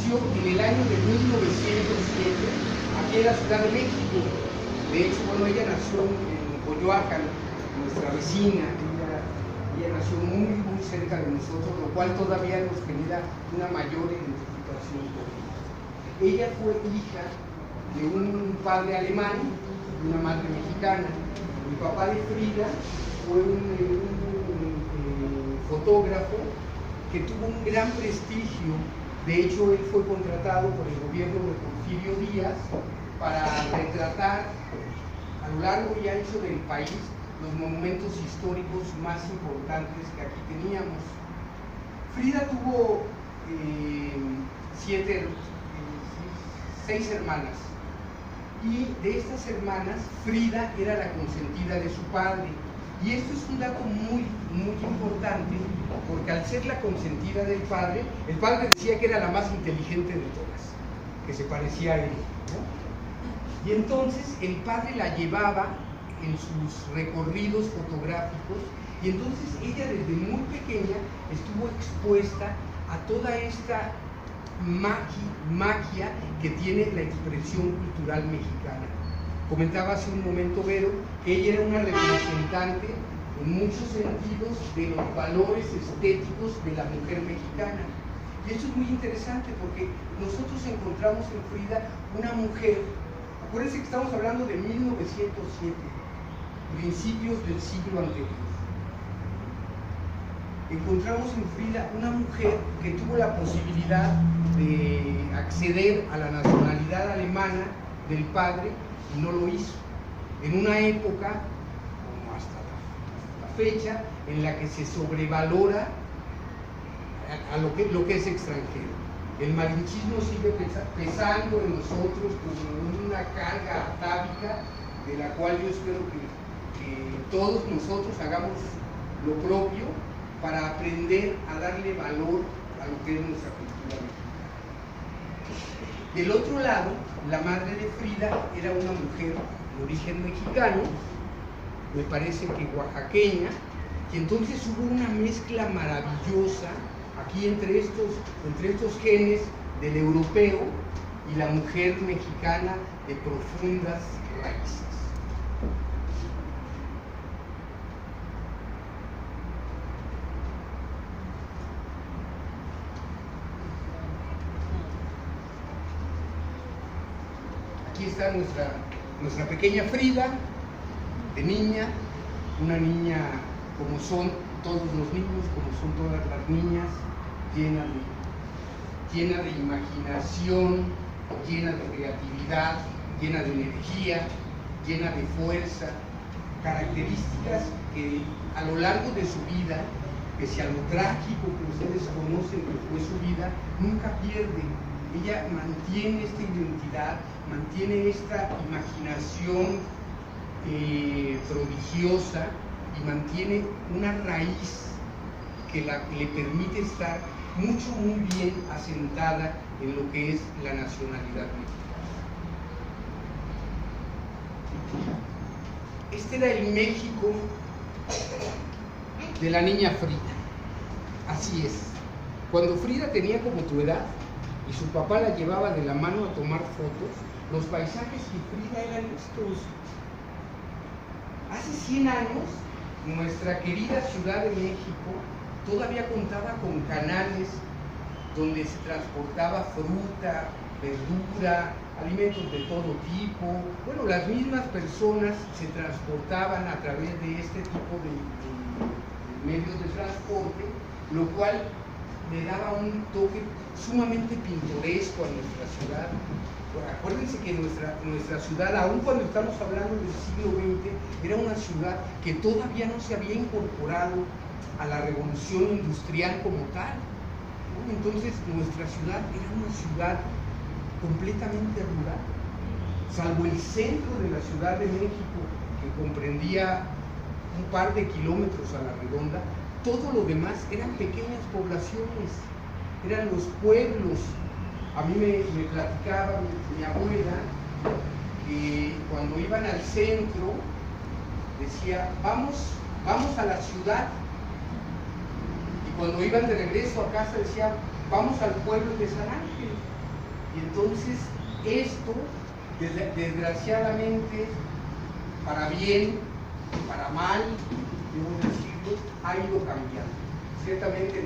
nació en el año de 1907, aquí en la Ciudad de México. De hecho, bueno, ella nació en Coyoacán, nuestra vecina. Ella nació muy, muy cerca de nosotros, lo cual todavía nos genera una mayor identificación con ella. Ella fue hija de un padre alemán y una madre mexicana. El papá de Frida fue un fotógrafo que tuvo un gran prestigio. De hecho, él fue contratado por el gobierno de Porfirio Díaz para retratar a lo largo y ancho del país los monumentos históricos más importantes que aquí teníamos. Frida tuvo 6 hermanas, y de estas hermanas, Frida era la consentida de su padre. Y esto es un dato muy, muy importante, porque al ser la consentida del padre, el padre decía que era la más inteligente de todas, que se parecía a él, ¿no? Y entonces el padre la llevaba en sus recorridos fotográficos, y entonces ella desde muy pequeña estuvo expuesta a toda esta magia que tiene la expresión cultural mexicana. Comentaba hace un momento Vero que ella era una representante en muchos sentidos de los valores estéticos de la mujer mexicana. Y esto es muy interesante porque nosotros encontramos en Frida una mujer, acuérdense que estamos hablando de 1907, principios del siglo anterior. Encontramos en Frida una mujer que tuvo la posibilidad de acceder a la nacionalidad alemana del padre y no lo hizo. En una época, como hasta la fecha, en la que se sobrevalora a lo que es extranjero. El malinchismo sigue pesando en nosotros como una carga atávica, de la cual yo espero que todos nosotros hagamos lo propio para aprender a darle valor a lo que es nuestra cultura mexicana. Del otro lado, la madre de Frida era una mujer de origen mexicano, me parece que oaxaqueña, y entonces hubo una mezcla maravillosa aquí entre estos genes del europeo y la mujer mexicana de profundas raíces. Aquí está nuestra pequeña Frida, de niña, una niña como son todos los niños, como son todas las niñas, llena de imaginación, llena de creatividad, llena de energía, llena de fuerza, características que a lo largo de su vida, pese a lo trágico que ustedes conocen que fue su vida, nunca pierde. Ella mantiene esta identidad, mantiene esta imaginación prodigiosa y mantiene una raíz que le permite estar muy bien asentada en lo que es la nacionalidad mexicana. Este era el México de la niña Frida. Así es. Cuando Frida tenía como tu edad y su papá la llevaba de la mano a tomar fotos, los paisajes de Frida eran estos. Hace 100 años, nuestra querida Ciudad de México todavía contaba con canales donde se transportaba fruta, verdura, alimentos de todo tipo. Bueno, las mismas personas se transportaban a través de este tipo de medios de transporte, lo cual le daba un toque sumamente pintoresco a nuestra ciudad. Acuérdense que nuestra ciudad, aun cuando estamos hablando del siglo XX, era una ciudad que todavía no se había incorporado a la revolución industrial como tal. Entonces nuestra ciudad era una ciudad completamente rural, salvo el centro de la Ciudad de México, que comprendía un par de kilómetros a la redonda. Todo lo demás eran pequeñas poblaciones, eran los pueblos. A mí me platicaba mi abuela que cuando iban al centro decía, vamos a la ciudad, y cuando iban de regreso a casa decía, vamos al pueblo de San Ángel. Y entonces esto, desgraciadamente, para bien, para mal, debo decirlo, ha ido cambiando. Ciertamente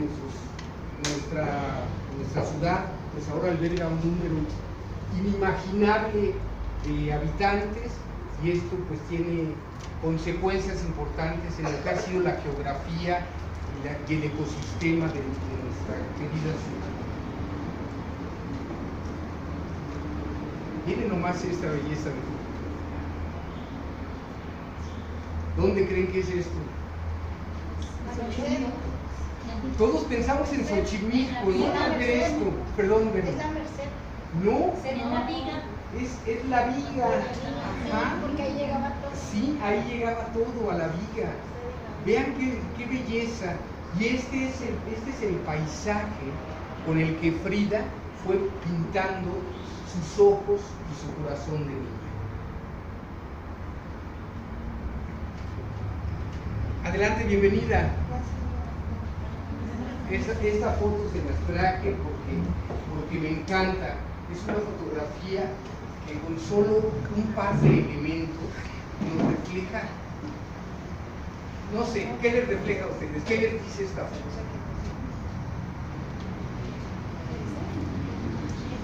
nuestra ciudad pues ahora alberga un número inimaginable de habitantes, y esto pues tiene consecuencias importantes en lo que ha sido la geografía y el ecosistema de nuestra querida ciudad. Miren nomás esta belleza de lugar. ¿Dónde creen que es esto? Todos pensamos en Xochimilco, ¿no? ¿Qué es esto? Perdón, ¿Es la Merced? No, ¿Es la Viga? es la Viga. Ajá. Porque ahí llegaba todo. Sí, ahí llegaba todo, a la Viga. Vean qué belleza. Y este es el paisaje con el que Frida fue pintando sus ojos y su corazón de niña. Adelante, bienvenida. Esta foto se las traje porque me encanta. Es una fotografía que con solo un par de elementos nos refleja, no sé, ¿qué les refleja a ustedes? ¿Qué les dice esta foto?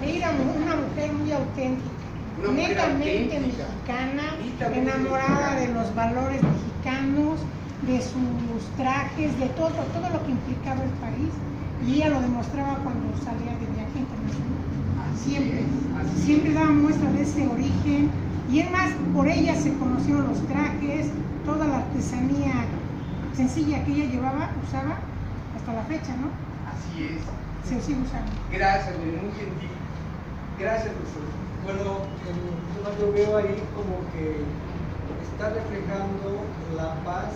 Era una mujer muy auténtica, netamente mexicana, enamorada de los valores mexicanos, de sus trajes, de todo lo que implicaba el país, y ella lo demostraba cuando salía de viaje internacional. Siempre daba muestra de ese origen, y es más, por ella se conocieron los trajes, toda la artesanía sencilla que ella usaba hasta la fecha, ¿no? Así es. Se sigue usando. Gracias, muy gentil. Gracias, profesor. Bueno, yo veo ahí como que está reflejando la paz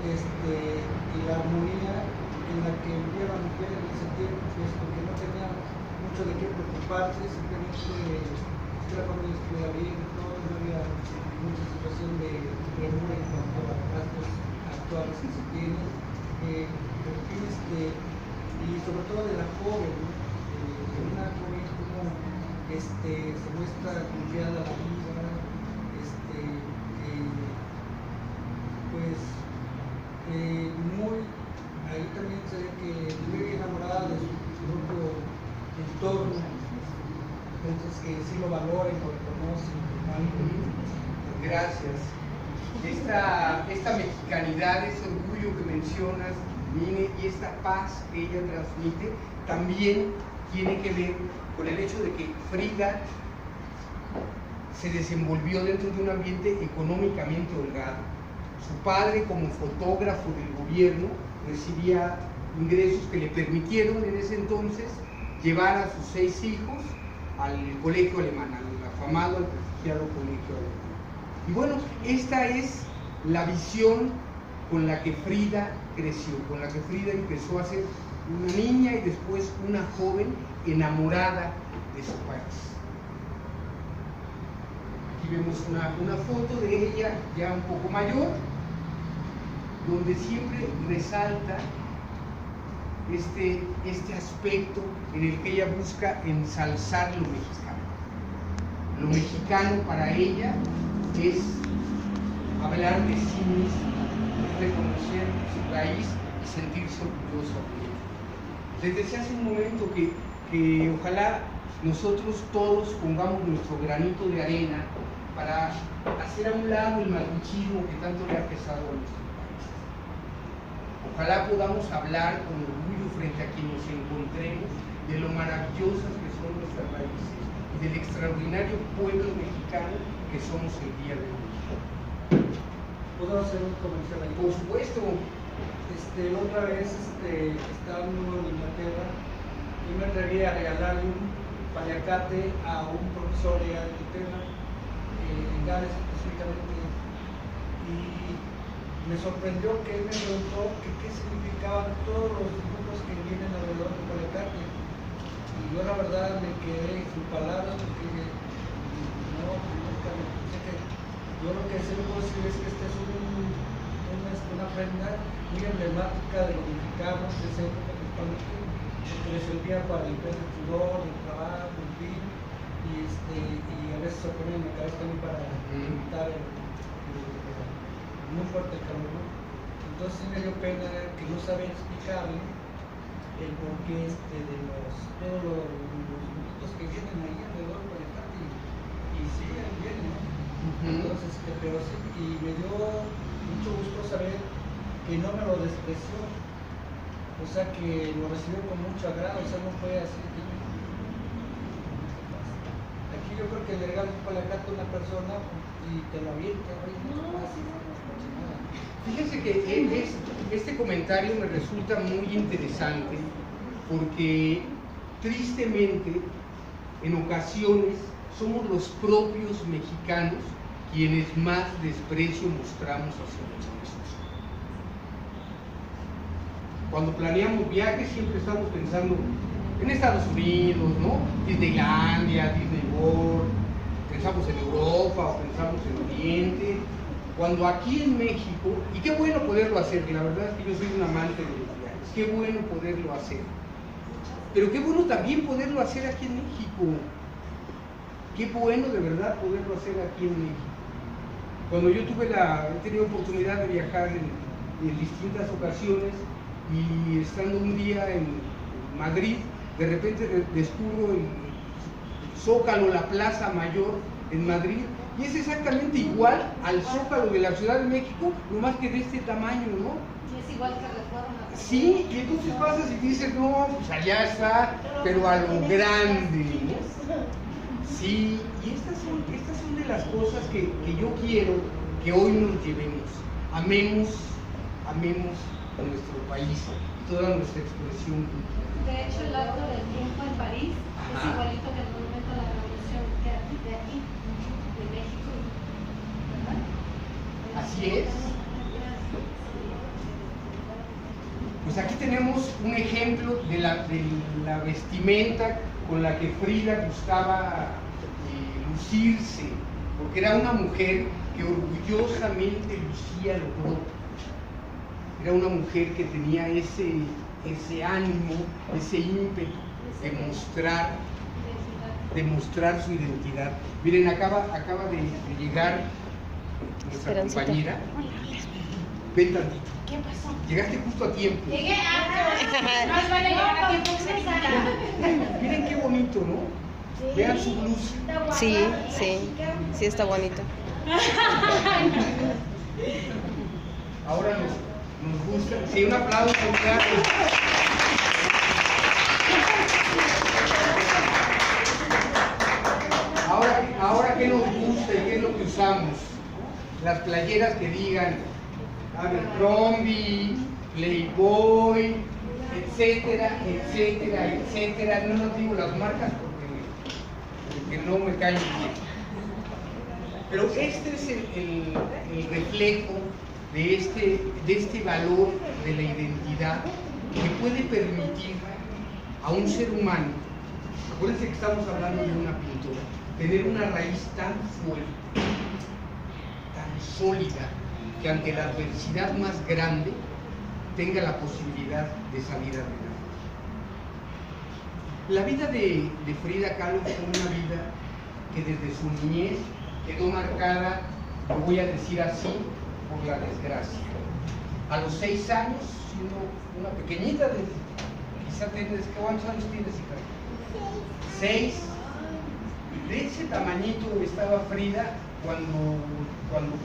y la armonía en la que vivía la mujer en ese tiempo, puesto que no tenía mucho de qué preocuparse, simplemente que la familia estuviera bien, no había mucha situación de premura en cuanto a los gastos actuales que se tienen, y sobre todo de la joven, ¿no? Una joven como se muestra confiada a la vida, ahí también se ve que muy enamorada de su propio entorno, entonces que sí lo valoren, lo reconocen. Gracias. Esta mexicanidad, ese orgullo que mencionas, y esta paz que ella transmite, también tiene que ver con el hecho de que Frida se desenvolvió dentro de un ambiente económicamente holgado. Su padre, como fotógrafo del gobierno, recibía ingresos que le permitieron en ese entonces llevar a sus 6 hijos al colegio alemán, al afamado, al prestigiado colegio alemán. Y bueno, esta es la visión con la que Frida creció, con la que Frida empezó a ser una niña y después una joven enamorada de su país. Aquí vemos una foto de ella ya un poco mayor, donde siempre resalta este aspecto en el que ella busca ensalzar lo mexicano. Lo mexicano para ella es hablar de sí misma, reconocer su raíz y sentirse orgullosa de ella. Les decía hace un momento que ojalá nosotros todos pongamos nuestro granito de arena para hacer a un lado el malichismo que tanto le ha pesado a nuestro país. Ojalá podamos hablar con orgullo frente a quien nos encontremos de lo maravillosas que son nuestras raíces y del extraordinario pueblo mexicano que somos el día de hoy. ¿Puedo hacer un comercial ahí? Por supuesto. La otra vez, estando en Inglaterra, yo me atreví a regalarle un paliacate a un profesor de Inglaterra, en Gales específicamente, y me sorprendió que él me preguntó qué significaban todos los dibujos que vienen alrededor del paliacate. Y yo la verdad me quedé sin palabras porque nunca me pensé que yo lo que sí puedo decir es que esta es una prenda muy emblemática de los mexicanos de esa época, porque le servía para limpiar el sudor, el trabajo, poner en la cabeza también para evitar muy fuerte el calor, ¿no? Entonces me dio pena que no sabía explicarle el porqué de todos los muñequitos que vienen ahí alrededor por el parque y siguen bien, ¿no? Entonces, pero sí, y me dio mucho gusto saber que no me lo despreció, o sea que lo recibió con mucho agrado, o sea, no fue así. Aquí yo creo que le regalas un paliacate a una persona y te lo avienta, Fíjense que este comentario me resulta muy interesante porque tristemente en ocasiones somos los propios mexicanos quienes más desprecio mostramos hacia los nuestros. Cuando planeamos viajes siempre estamos pensando en Estados Unidos, ¿no? Disneylandia, Disney World, pensamos en Europa o pensamos en Oriente. Cuando aquí en México, y qué bueno poderlo hacer, que la verdad es que yo soy un amante de los viajes, qué bueno poderlo hacer, pero qué bueno también poderlo hacer aquí en México, qué bueno de verdad poderlo hacer aquí en México. Cuando yo he tenido oportunidad de viajar en distintas ocasiones y estando un día en Madrid, de repente descubro el Zócalo, la Plaza Mayor en Madrid, y es exactamente igual al Zócalo de la Ciudad de México, no más que de este tamaño, ¿no? Y es igual que Reforma. Sí, y entonces pasas y dices, no, pues allá está, pero a lo grande, ¿no? Sí, y estas son de las cosas que yo quiero que hoy nos llevemos. Amemos nuestro país, toda nuestra expresión. De hecho, el Arco del Triunfo en París es igualito que el Monumento a la Revolución de aquí, de México, ¿verdad? Así es. Pues aquí tenemos un ejemplo de la vestimenta con la que Frida gustaba lucirse, porque era una mujer que orgullosamente lucía lo propio. Era una mujer que tenía ese ánimo, ese ímpetu de mostrar su identidad. Miren, acaba de llegar nuestra compañera. Ven tantito. ¿Qué pasó? Llegaste justo a tiempo. Llegué más vale llegar a tiempo que Sara. Miren qué bonito, ¿no? Vean su blusa. Sí está bonito. Ahora nos gusta. Sí, un aplauso, claro. Ahora qué nos gusta y qué es lo que usamos. Las playeras que digan Abercrombie, Playboy, etcétera. No nos digo las marcas porque no me caen bien. Pero este es el reflejo de este valor de la identidad que puede permitir a un ser humano, acuérdense que estamos hablando de una pintura, tener una raíz tan fuerte, tan sólida, que ante la adversidad más grande tenga la posibilidad de salir adelante. La vida de Frida Kahlo fue una vida que desde su niñez quedó marcada, lo voy a decir así, por la desgracia. A los 6 años, siendo una pequeñita, quizá tienes, ¿cuántos años tienes, hija? 6. De ese tamañito estaba Frida cuando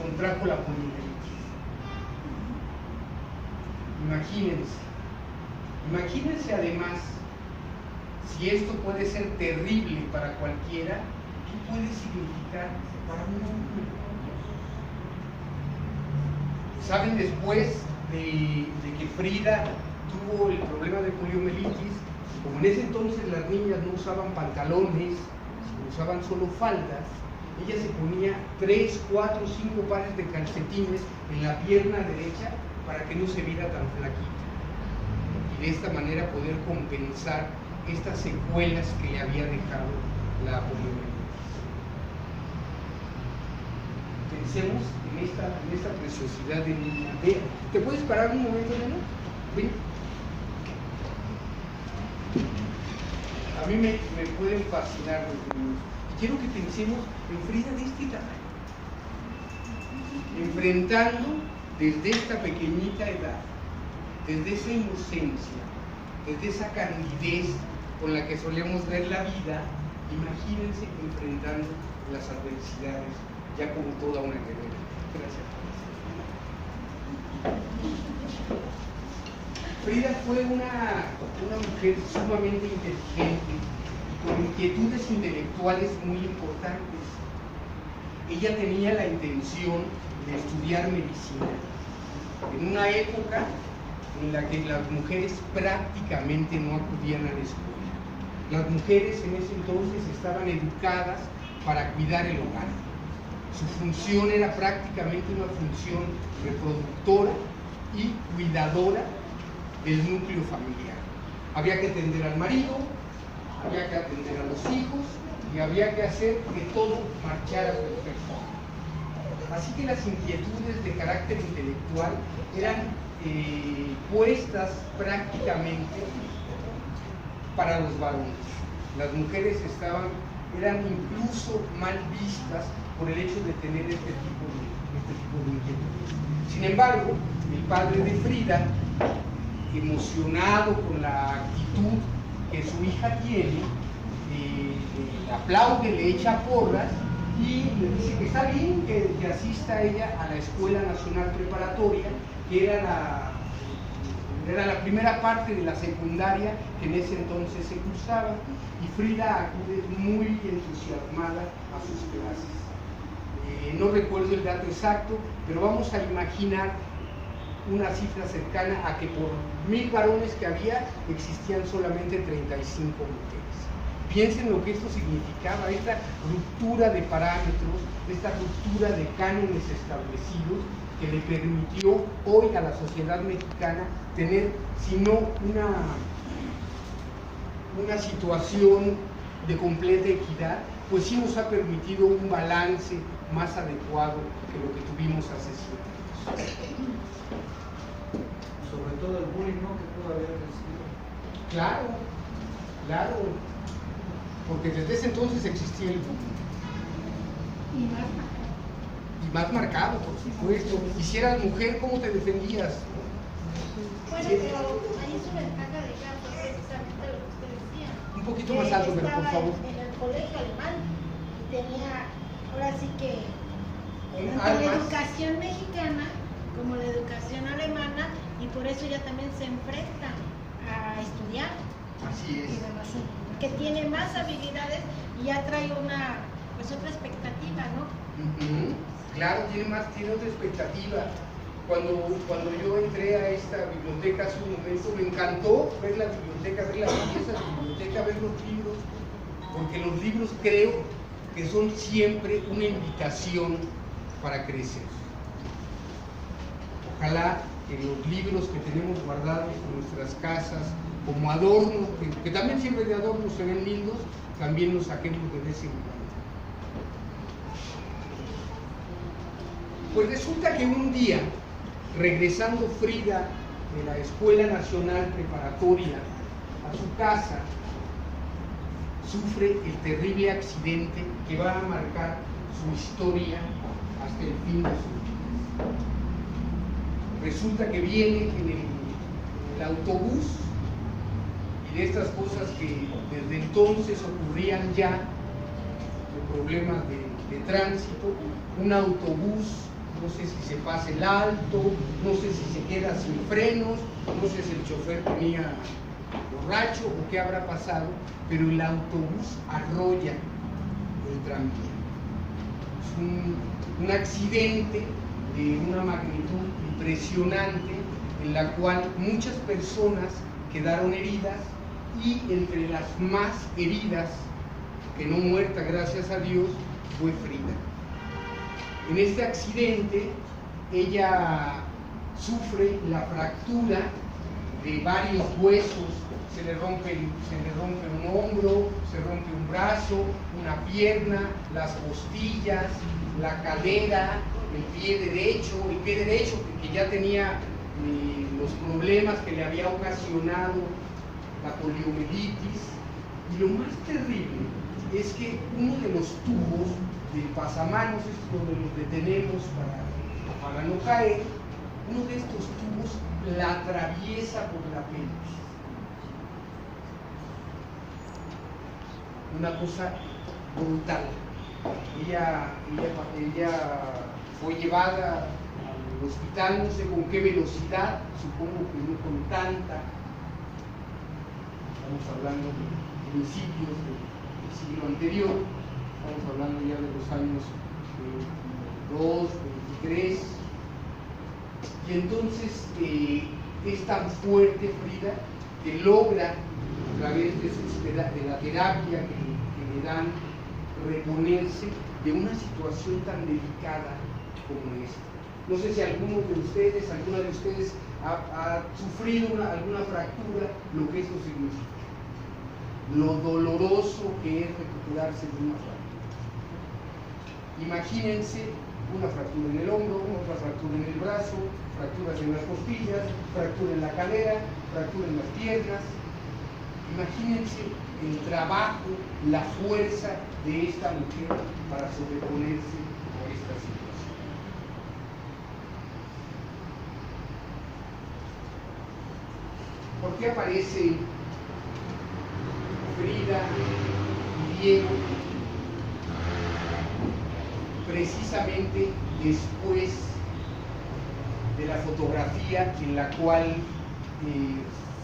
contrajo la poliomielitis. Imagínense además, si esto puede ser terrible para cualquiera, ¿qué puede significar para un hombre? ¿Saben? Después de que Frida tuvo el problema de poliomielitis, como en ese entonces las niñas no usaban pantalones, usaban solo faldas, ella se ponía 3, 4, 5 pares de calcetines en la pierna derecha para que no se viera tan flaquita, y de esta manera poder compensar estas secuelas que le había dejado la poliomielitis. Pensemos en esta preciosidad de niña. ¿Te puedes parar un momento, nena? Ven. A mí me pueden fascinar los niños. quiero que pensemos en Frida de este tamaño, enfrentando desde esta pequeñita edad, desde esa inocencia, desde esa candidez con la que solemos ver la vida, imagínense enfrentando las adversidades ya como toda una guerrera. Gracias. Frida fue una mujer sumamente inteligente, con inquietudes intelectuales muy importantes. Ella tenía la intención de estudiar medicina en una época en la que las mujeres prácticamente no acudían a la escuela. Las mujeres en ese entonces estaban educadas para cuidar el hogar. Su función era prácticamente una función reproductora y cuidadora del núcleo familiar. Había que atender al marido, había que atender a los hijos y había que hacer que todo marchara perfecto. Así que las inquietudes de carácter intelectual eran puestas prácticamente para los varones. Las mujeres eran incluso mal vistas por el hecho de tener este tipo de inquietudes. Sin embargo, el padre de Frida, emocionado con la actitud que su hija tiene, le aplaude, le echa porras y le dice que está bien que asista ella a la Escuela Nacional Preparatoria, que era la primera parte de la secundaria que en ese entonces se cursaba, y Frida acude muy entusiasmada a sus clases. No recuerdo el dato exacto, pero vamos a imaginar una cifra cercana a que por 1000 varones que había, existían solamente 35 mujeres. Piensen lo que esto significaba, esta ruptura de parámetros, esta ruptura de cánones establecidos que le permitió hoy a la sociedad mexicana tener, si no una situación de completa equidad, pues sí nos ha permitido un balance más adecuado que lo que tuvimos hace 7 años. Sobre todo el bullying, ¿no?, que pudo haber recibido. Claro, porque desde ese entonces existía el bullying. Y más marcado, por supuesto. Y si eras mujer, ¿cómo te defendías? Bueno, pero ahí su ventaja de ella fue precisamente lo que usted decía. Un poquito más alto, pero por favor. En el colegio alemán tenía, ahora sí que, Tanto la educación mexicana como la educación alemana, y por eso ella también se enfrenta a estudiar. Así es. Que tiene más habilidades y ya trae otra expectativa, ¿no? Claro, tiene otra expectativa. Cuando yo entré a esta biblioteca hace un momento, me encantó ver la biblioteca, ver la belleza de la biblioteca, ver los libros, porque los libros creo que son siempre una invitación para crecer. Ojalá que los libros que tenemos guardados en nuestras casas como adorno, que también siempre de adorno se ven lindos, también los saquemos de vez en cuando. Pues resulta que un día, regresando Frida de la Escuela Nacional Preparatoria a su casa, sufre el terrible accidente que va a marcar su historia hasta el fin de su vida. Resulta que viene en el autobús, y de estas cosas que desde entonces ocurrían ya, de problemas de tránsito, un autobús, no sé si se pasa el alto, no sé si se queda sin frenos, no sé si el chofer venía borracho o qué habrá pasado, pero el autobús arrolla el tranvía. Es un accidente de una magnitud impresionante, en la cual muchas personas quedaron heridas, y entre las más heridas, que no muerta gracias a Dios, fue Frida. En este accidente ella sufre la fractura de varios huesos, se le rompe un hombro, se rompe un brazo, una pierna, las costillas, la cadera, el pie derecho, que ya tenía los problemas que le había ocasionado la poliomielitis. Y lo más terrible es que uno de los tubos de pasamanos, estos donde los detenemos para no caer, uno de estos tubos la atraviesa por la pelvis. Una cosa brutal. Ella fue llevada al hospital, no sé con qué velocidad, supongo que no con tanta. Estamos hablando de principios del siglo anterior, estamos hablando ya de los años 22, 23, y entonces es tan fuerte Frida que logra, a través de la terapia que le dan, reponerse de una situación tan delicada como esta. No sé si alguna de ustedes ha sufrido alguna fractura, lo que esto significa, lo doloroso que es recuperarse de una fractura. Imagínense una fractura en el hombro, otra fractura en el brazo, fracturas en las costillas, fractura en la cadera, fractura en las piernas. Imagínense el trabajo, la fuerza de esta mujer para sobreponerse a esta situación. ¿Por qué aparece Frida y Diego precisamente después de la fotografía en la cual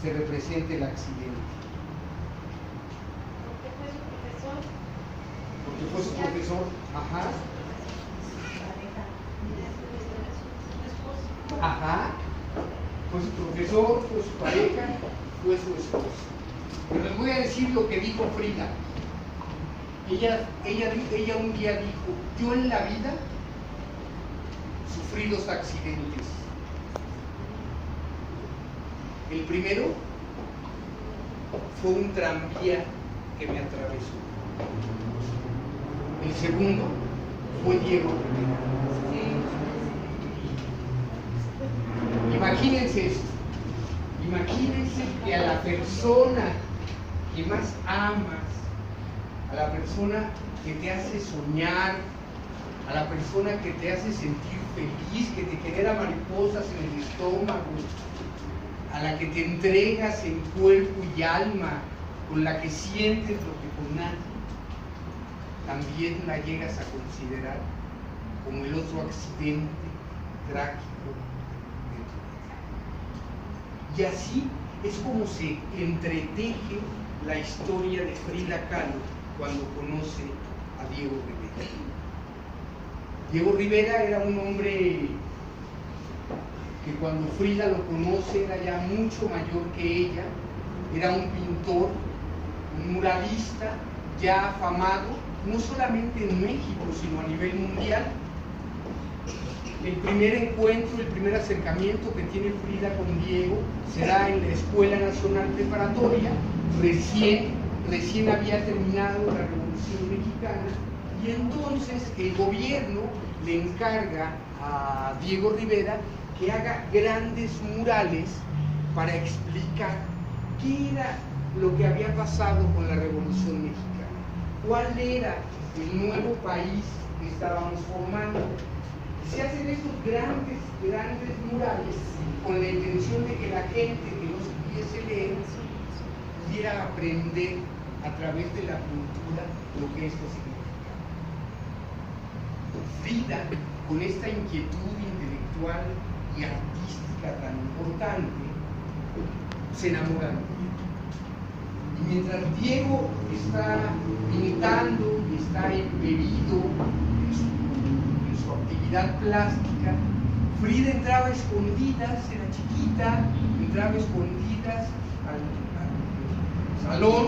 se representa el accidente? Porque fue su profesor. Ajá. Ajá. Fue su profesor, fue su pareja, fue su esposa. Pero les voy a decir lo que dijo Frida. Ella un día dijo: yo en la vida sufrí 2 accidentes. El primero fue un tranvía que me atravesó. El segundo fue Diego Rivera. Imagínense esto. Imagínense que a la persona que más amas, a la persona que te hace soñar, a la persona que te hace sentir feliz, que te genera mariposas en el estómago, a la que te entregas en cuerpo y alma, con la que sientes lo que con nadie, también la llegas a considerar como el otro accidente trágico de tu vida. Y así es como se entreteje la historia de Frida Kahlo cuando conoce a Diego Rivera. Diego Rivera era un hombre que cuando Frida lo conoce era ya mucho mayor que ella, era un pintor, un muralista ya afamado, no solamente en México, sino a nivel mundial. El primer encuentro, el primer acercamiento que tiene Frida con Diego será en la Escuela Nacional Preparatoria, recién había terminado la Revolución Mexicana, y entonces el gobierno le encarga a Diego Rivera que haga grandes murales para explicar qué era lo que había pasado con la Revolución Mexicana, cuál era el nuevo país que estábamos formando. Se hacen estos grandes murales con la intención de que la gente que no supiese leer pudiera aprender a través de la cultura lo que esto significa. Frida, con esta inquietud intelectual y artística tan importante, se enamora de Diego. Y mientras Diego está pintando y está embebido en su actividad plástica, Frida entraba a escondidas, era chiquita, entraba a escondidas al salón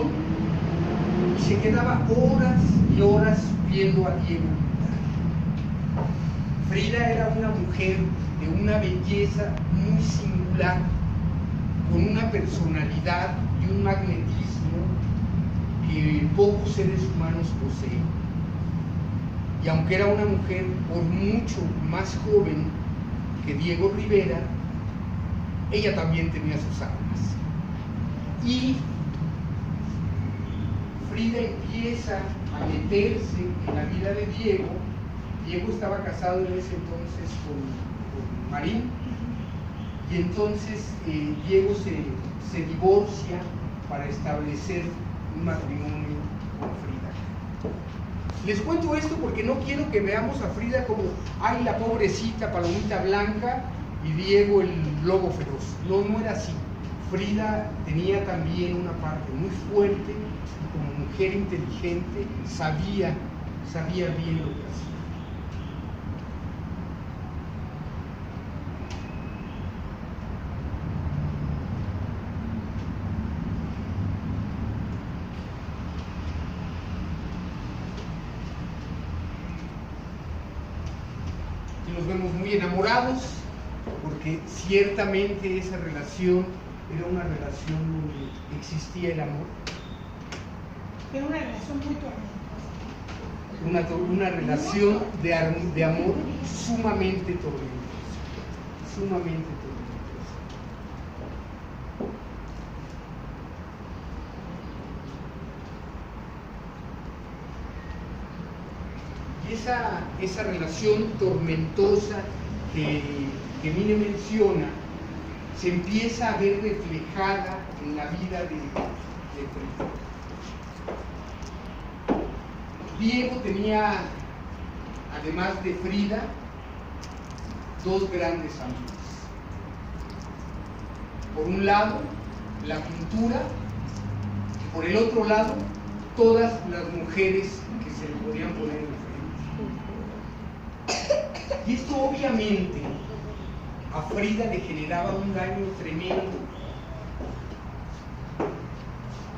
y se quedaba horas y horas viendo a Diego. Frida era una mujer de una belleza muy singular, con una personalidad y un magnetismo que pocos seres humanos poseen. Y aunque era una mujer por mucho más joven que Diego Rivera, ella también tenía sus armas. Y Frida empieza a meterse en la vida de Diego. Diego estaba casado en ese entonces con Marín, y entonces Diego se divorcia para establecer un matrimonio con Frida. Les cuento esto porque no quiero que veamos a Frida como, ay, la pobrecita palomita blanca y Diego el lobo feroz. No, no era así. Frida tenía también una parte muy fuerte y como mujer inteligente sabía bien lo que hacía. Nos vemos muy enamorados, porque ciertamente esa relación era una relación donde existía el amor. Era una relación muy tormentosa. Una relación de amor sumamente tormentosa. Sumamente tormentosa. Y esa relación tormentosa que Mine menciona se empieza a ver reflejada en la vida de Frida. Diego tenía, además de Frida, dos grandes amores. Por un lado, la pintura, y por el otro lado, todas las mujeres que se le podían poner en frente. Y esto obviamente a Frida le generaba un daño tremendo.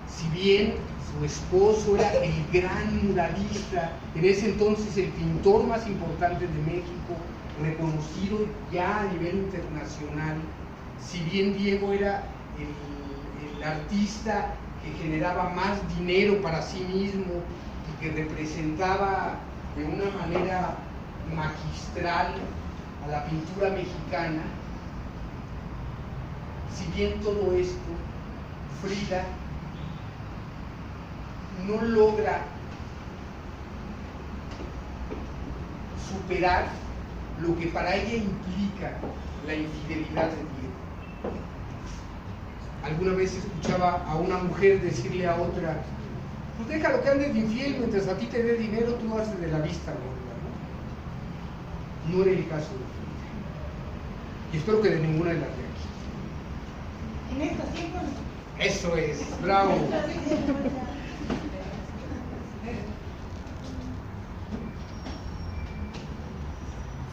Si bien su esposo era el gran muralista, en ese entonces el pintor más importante de México, reconocido ya a nivel internacional, si bien Diego era el artista que generaba más dinero para sí mismo y que representaba de una manera magistral a la pintura mexicana, si bien todo esto, Frida no logra superar lo que para ella implica la infidelidad de Diego. Alguna vez escuchaba a una mujer decirle a otra, pues déjalo que andes de infiel, mientras a ti te dé dinero, tú haces de la vista gorda. No era el caso de Frida. Y espero que de ninguna de las de aquí. En estos tiempos. Eso es, bravo.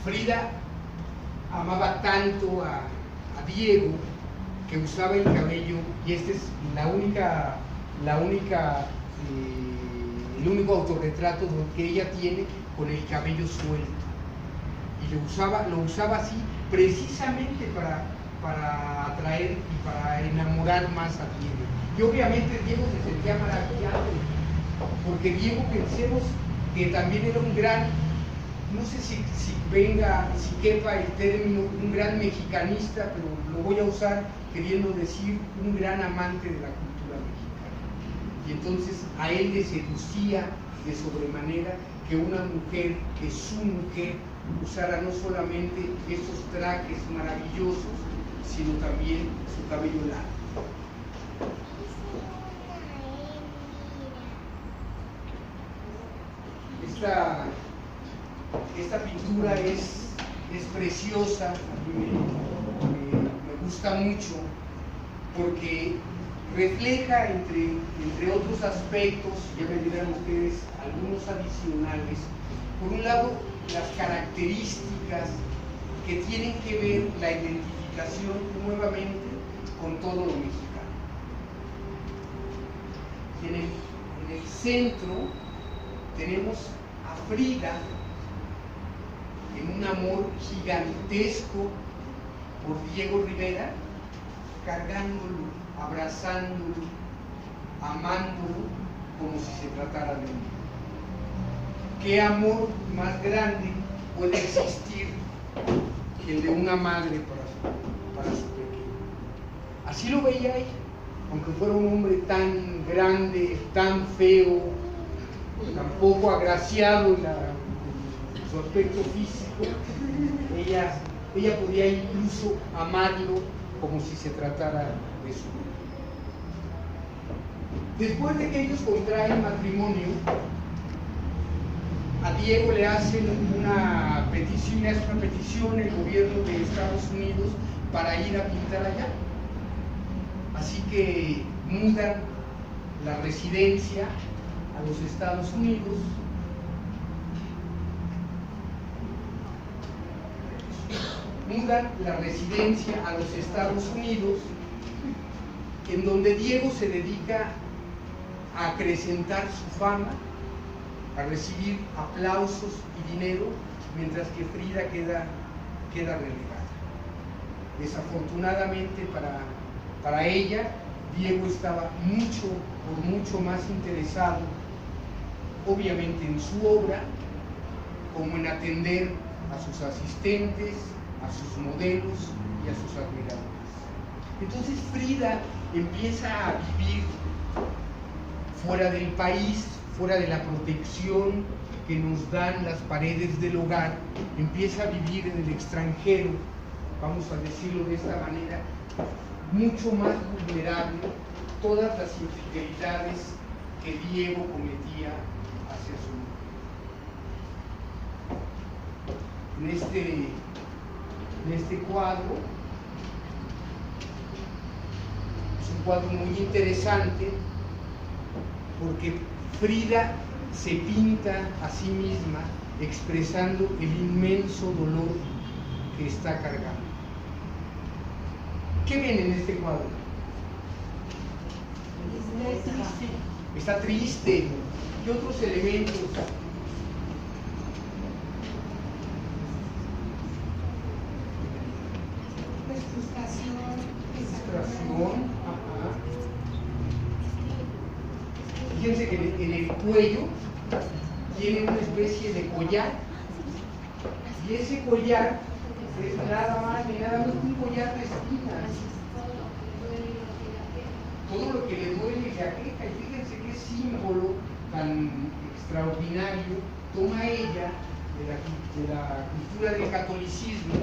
Frida amaba tanto a Diego que usaba el cabello, y este es el único autorretrato que ella tiene con el cabello suelto. Y lo usaba así precisamente para atraer y para enamorar más a Diego. Y obviamente Diego se sentía maravillado, porque Diego, pensemos que también era un gran, no sé si quepa el término, un gran mexicanista, pero lo voy a usar queriendo decir un gran amante de la cultura mexicana. Y entonces a él le seducía de sobremanera que una mujer, que su mujer, usara no solamente esos trajes maravillosos, sino también su cabello largo. Esta pintura es preciosa, a mí me gusta mucho, porque refleja entre otros aspectos, ya me dirán ustedes, algunos adicionales. Por un lado, las características que tienen que ver la identificación nuevamente con todo lo mexicano. Y en el centro tenemos a Frida en un amor gigantesco por Diego Rivera, cargándolo, abrazándolo, amándolo como si se tratara de él. ¿Qué amor más grande puede existir que el de una madre para su pequeño? Así lo veía ella. aunque fuera un hombre tan grande, tan feo, tan poco agraciado en su aspecto físico, ella podía incluso amarlo como si se tratara de su hijo. Después de que ellos contraen matrimonio, a Diego le hacen una petición el gobierno de Estados Unidos para ir a pintar allá. Así que mudan la residencia a los Estados Unidos. Mudan la residencia a los Estados Unidos, en donde Diego se dedica a acrecentar su fama, a recibir aplausos y dinero, mientras que Frida queda relegada. Desafortunadamente para ella, Diego estaba mucho más interesado, obviamente, en su obra, como en atender a sus asistentes, a sus modelos y a sus admiradores. Entonces Frida empieza a vivir fuera del país, fuera de la protección que nos dan las paredes del hogar, empieza a vivir en el extranjero, vamos a decirlo de esta manera, mucho más vulnerable todas las infidelidades que Diego cometía hacia su mujer. En este cuadro, es un cuadro muy interesante porque Frida se pinta a sí misma expresando el inmenso dolor que está cargando. ¿Qué ven en este cuadro? Está triste. ¿Qué otros elementos? Frustración. Fíjense que en el cuello tiene una especie de collar, y ese collar es nada más ni nada menos que un collar de espinas. Todo lo que le duele y le aqueja, y fíjense qué símbolo tan extraordinario toma ella de la cultura del catolicismo,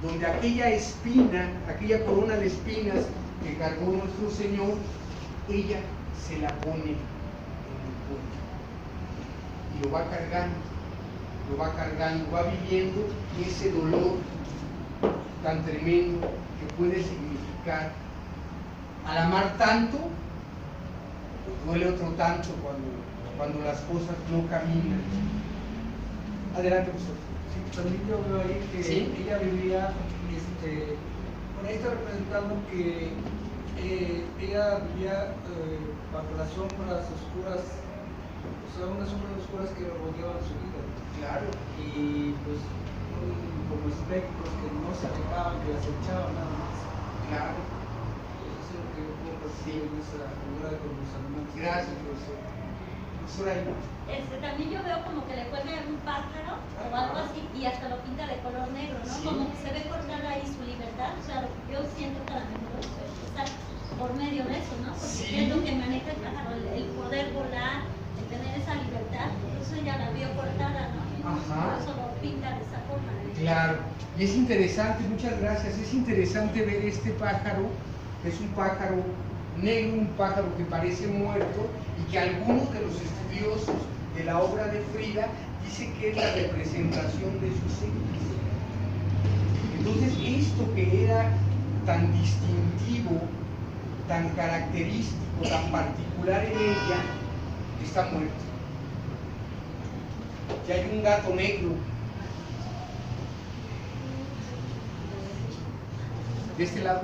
donde aquella espina, aquella corona de espinas que cargó nuestro Señor, ella se la pone en el cuello y lo va cargando, va viviendo ese dolor tan tremendo que puede significar al amar tanto, duele otro tanto cuando las cosas no caminan. Adelante, profesor. Sí, también yo veo ahí que ¿sí? Ella vivía, bueno, ahí está representando que ella vivía bajo las sombras oscuras, o sea, unas sombras oscuras que rodeaban su vida. Claro. Y pues como espectros que no se alejaban, que acechaban nada más. Claro. Eso es lo que yo puedo percibir en esa figura con los animales. Gracias, profesor. Profesora Aima. También yo veo como que le cuelgan un pájaro o algo así y hasta lo pinta de color negro, ¿no? Sí. Como que se ve cortada ahí su libertad. O sea, yo siento que a lo mejor está por medio de eso, ¿no? Porque Sí. siento que maneja el pájaro, el poder volar, el tener esa libertad. Eso ya la vio cortada, ¿no? Ajá. Por eso lo pinta de esa forma. Claro, y es interesante, muchas gracias, es interesante ver este pájaro, que es un pájaro negro, un pájaro que parece muerto, y que algunos de los estudiosos de la obra de Frida dicen que es la representación de sus hijos. Entonces, esto que era tan distintivo, tan característico, tan particular en ella, está muerto. Y hay un gato negro. De este lado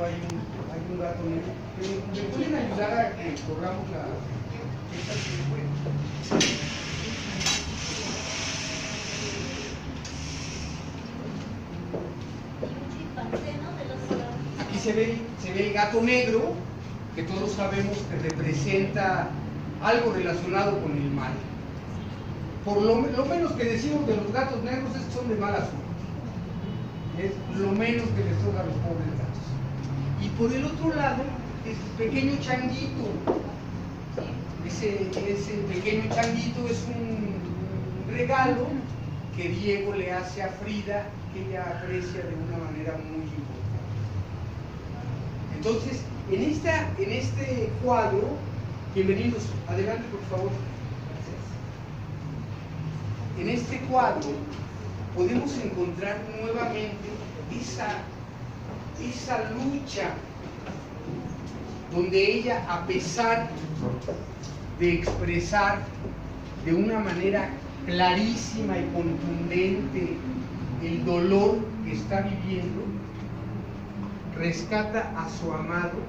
hay un gato negro. ¿Me pueden ayudar a que corramos esta secuencia? Aquí se ve el gato negro, que todos sabemos que representa algo relacionado con el mal. Por lo menos que decimos de los gatos negros es que son de mala suerte. Es lo menos que les toca a los pobres gatos. Y por el otro lado, el pequeño changuito. Ese pequeño changuito es un regalo que Diego le hace a Frida, que ella aprecia de una manera muy importante. Entonces, en este cuadro, bienvenidos, adelante por favor. Gracias. En este cuadro podemos encontrar nuevamente esa lucha donde ella, a pesar de expresar de una manera clarísima y contundente el dolor que está viviendo, rescata a su amado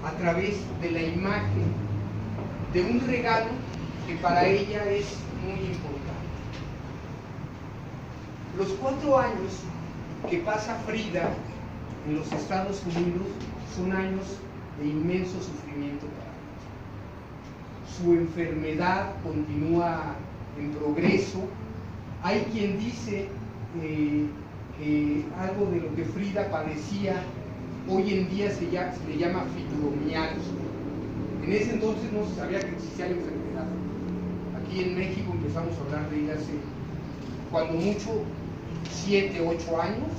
a través de la imagen de un regalo que para ella es muy importante. Los 4 años que pasa Frida en los Estados Unidos son años de inmenso sufrimiento para ella. Su enfermedad continúa en progreso. Hay quien dice que algo de lo que Frida padecía hoy en día se le llama fibromialgia. En ese entonces no se sabía que existía la enfermedad. Aquí en México empezamos a hablar de ella hace, cuando mucho, 7, 8 años,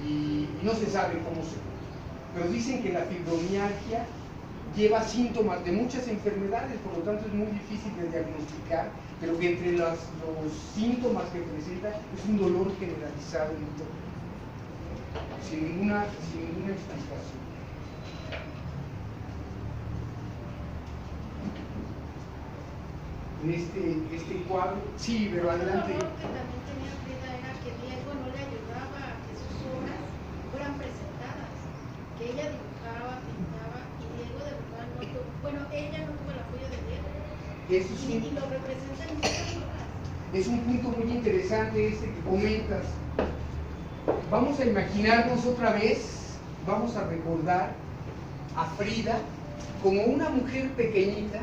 y no se sabe cómo se puede. Pero dicen que la fibromialgia lleva síntomas de muchas enfermedades, por lo tanto es muy difícil de diagnosticar, pero que entre los síntomas que presenta es un dolor generalizado en todo, sin ninguna explicación. En este cuadro, sí, pero adelante. El dolor que también tenía Frida era que Diego no le ayudaba a que sus obras fueran presentadas, que ella dibujaba, pintaba, y Diego de verdad no tuvo, bueno, ella no tuvo el apoyo de Diego. Eso sí, y lo representa en muchas obras. Es un punto muy interesante este que comentas. Vamos a imaginarnos otra vez, vamos a recordar a Frida como una mujer pequeñita,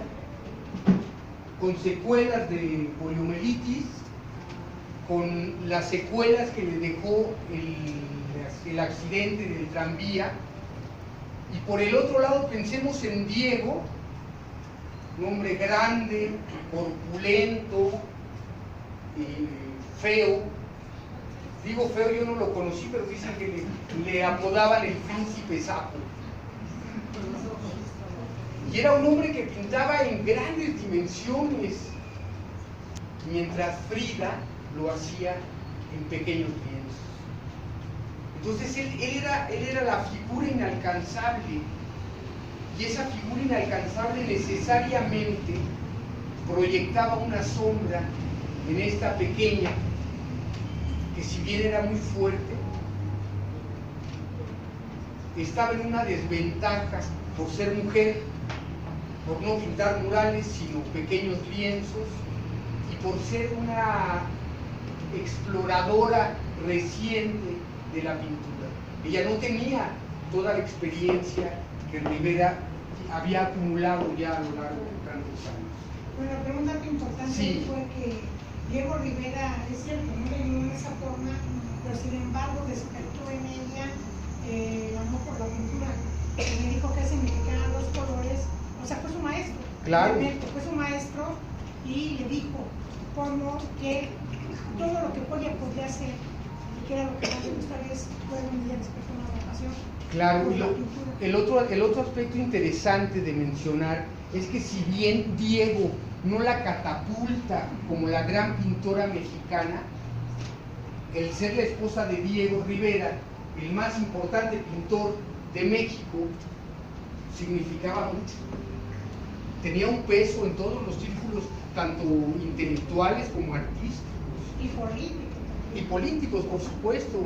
con secuelas de poliomielitis, con las secuelas que le dejó el accidente del tranvía. Y por el otro lado pensemos en Diego, un hombre grande, corpulento, feo. Digo feo, yo no lo conocí, pero dicen que le apodaban el príncipe sapo. Y era un hombre que pintaba en grandes dimensiones, mientras Frida lo hacía en pequeños lienzos. Entonces él era la figura inalcanzable, y esa figura inalcanzable necesariamente proyectaba una sombra en esta pequeña, que si bien era muy fuerte, estaba en una desventaja por ser mujer, por no pintar murales, sino pequeños lienzos, y por ser una exploradora reciente de la pintura. Ella no tenía toda la experiencia que Rivera había acumulado ya a lo largo de tantos años. Bueno, la pregunta que importante sí. Fue que Diego Rivera, es cierto, no le ayudó de esa forma, pero sin embargo despertó en ella el amor por la pintura. Le dijo qué significaban los colores, o sea, fue su maestro. Claro. Fue su maestro y le dijo cómo que todo lo que ella podía hacer, y que era lo que más le gustaría, es poder un día despertar una vocación. Claro, y el otro aspecto interesante de mencionar es que si bien Diego no la catapulta como la gran pintora mexicana, el ser la esposa de Diego Rivera, el más importante pintor de México, significaba mucho. Tenía un peso en todos los círculos, tanto intelectuales como artísticos. Y políticos. Y políticos, por supuesto,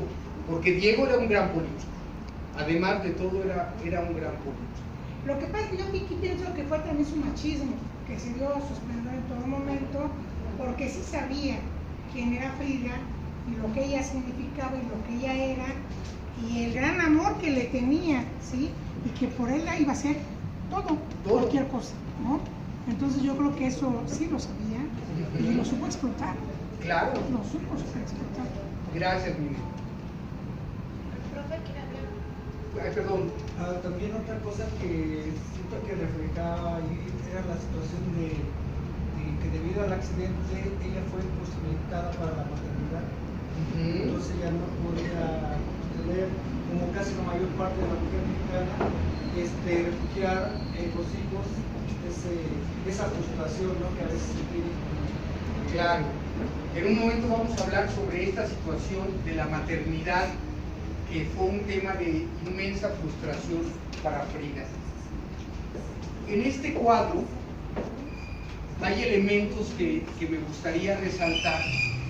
porque Diego era un gran político. Además de todo, era un gran político. Lo que pasa es que yo aquí pienso que fue también su machismo, que se dio a su esplendor en todo momento, porque sí sabía quién era Frida y lo que ella significaba y lo que ella era, y el gran amor que le tenía, ¿sí? Y que por él iba a hacer todo, cualquier cosa, ¿no? Entonces yo creo que eso sí lo sabía y lo supo explotar. Claro. Lo supo explotar. Gracias, Miguel. El profe quiere hablar. Ay, perdón. También otra cosa que siento que reflejaba ahí era la situación de que debido al accidente ella fue imposibilitada para la maternidad. Entonces ya no podía tener, como casi la mayor parte de la mujer mexicana, refugiar en los hijos esa frustración, ¿no?, que a veces se tiene. Claro. En un momento vamos a hablar sobre esta situación de la maternidad, que fue un tema de inmensa frustración para Frida. En este cuadro hay elementos que me gustaría resaltar.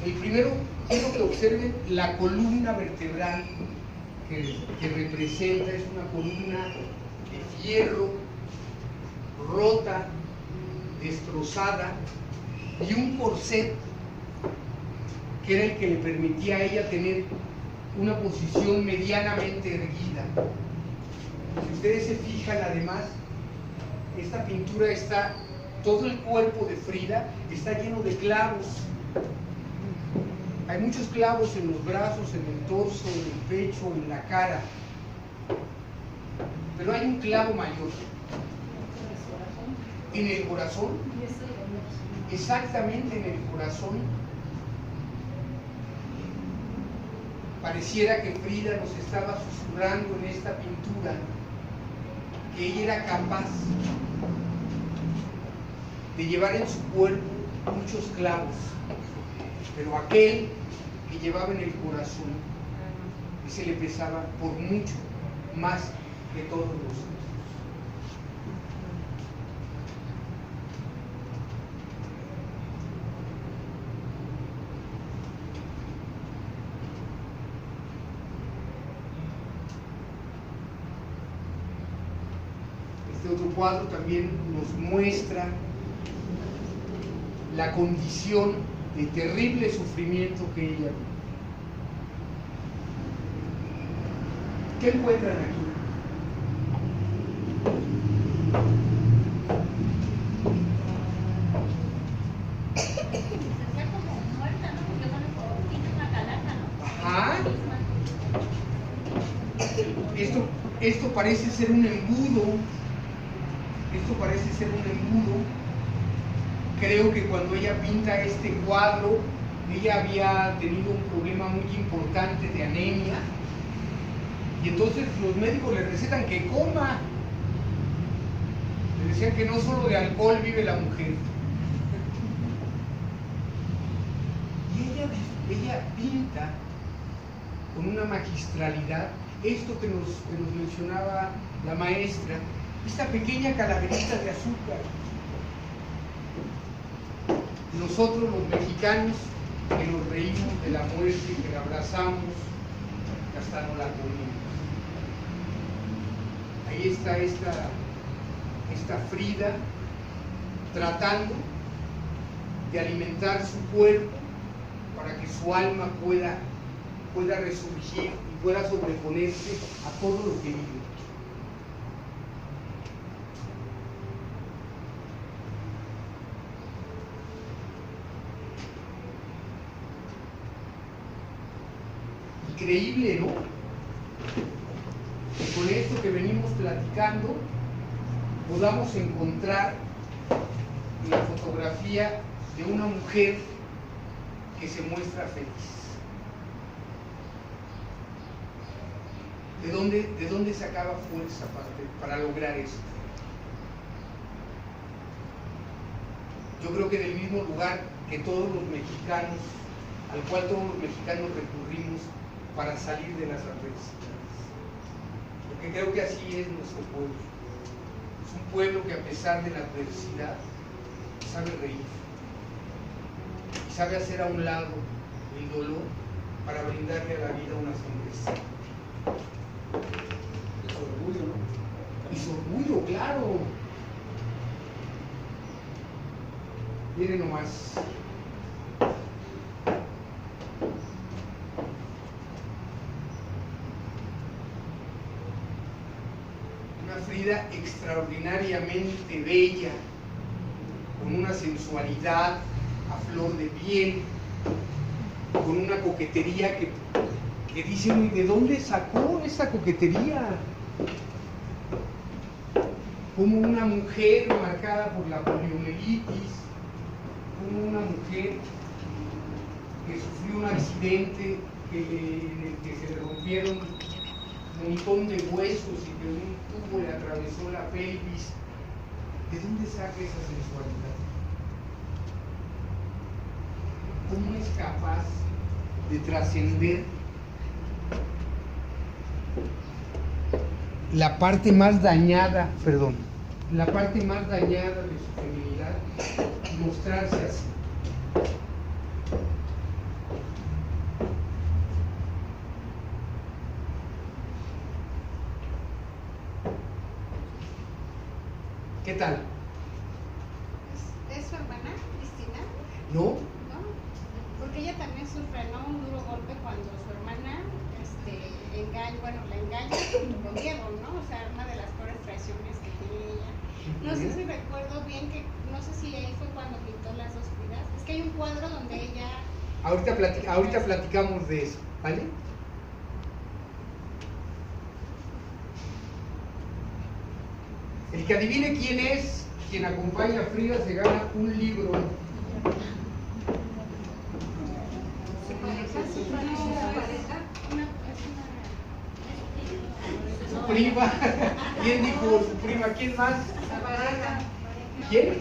El primero, quiero que observen la columna vertebral que representa, es una columna de fierro, rota, destrozada, y un corset que era el que le permitía a ella tener una posición medianamente erguida. Si ustedes se fijan, además, esta pintura está, todo el cuerpo de Frida está lleno de clavos. Hay muchos clavos en los brazos, en el torso, en el pecho, en la cara. Pero hay un clavo mayor. En el corazón. Exactamente en el corazón. Pareciera que Frida nos estaba susurrando en esta pintura que ella era capaz de llevar en su cuerpo muchos clavos, pero aquel que llevaba en el corazón, ese le pesaba por mucho más que todos los otros. Otro cuadro también nos muestra la condición de terrible sufrimiento que ella vivió. ¿Qué encuentran aquí? Ajá. Esto parece ser un embudo. Esto parece ser un embudo. Creo que cuando ella pinta este cuadro, ella había tenido un problema muy importante de anemia, y entonces los médicos le recetan que coma. Le decían que no solo de alcohol vive la mujer. Y ella pinta con una magistralidad esto que nos mencionaba la maestra, esta pequeña calaverita de azúcar. Nosotros los mexicanos que nos reímos de la muerte, que la abrazamos, que hasta no la comimos. Ahí está esta Frida tratando de alimentar su cuerpo para que su alma pueda resurgir y pueda sobreponerse a todo lo que vive. Increíble, ¿no? Que con esto que venimos platicando podamos encontrar la fotografía de una mujer que se muestra feliz. ¿De dónde sacaba fuerza para lograr esto? Yo creo que del mismo lugar que todos los mexicanos, al cual todos los mexicanos recurrimos para salir de las adversidades. Porque creo que así es nuestro pueblo. Es un pueblo que a pesar de la adversidad sabe reír y sabe hacer a un lado el dolor para brindarle a la vida una sonrisa. Es orgullo, ¿no? Y su orgullo, claro. Miren nomás. Frida extraordinariamente bella, con una sensualidad a flor de piel, con una coquetería que que dicen, ¿de dónde sacó esa coquetería? Como una mujer marcada por la poliomielitis, como una mujer que sufrió un accidente en el que se le rompieron un montón de huesos y que un tubo le atravesó la pelvis. ¿De dónde saca esa sensualidad? ¿Cómo es capaz de trascender la parte más dañada, la parte más dañada de su feminidad y mostrarse así? ¿Qué tal? ¿Es su hermana, Cristina? ¿No? ¿No? Porque ella también sufre, ¿no? Un duro golpe cuando su hermana la engaña junto con Diego, ¿no? O sea, una de las peores traiciones que tiene ella. No sé si recuerdo bien no sé si ahí fue cuando pintó las dos vidas. Es que hay un cuadro donde ella... Ahorita platicamos de eso, ¿vale? El que adivine quién es, quien acompaña a Frida, se gana un libro. Su prima. ¿Quién dijo su prima? ¿Quién más? ¿Quién?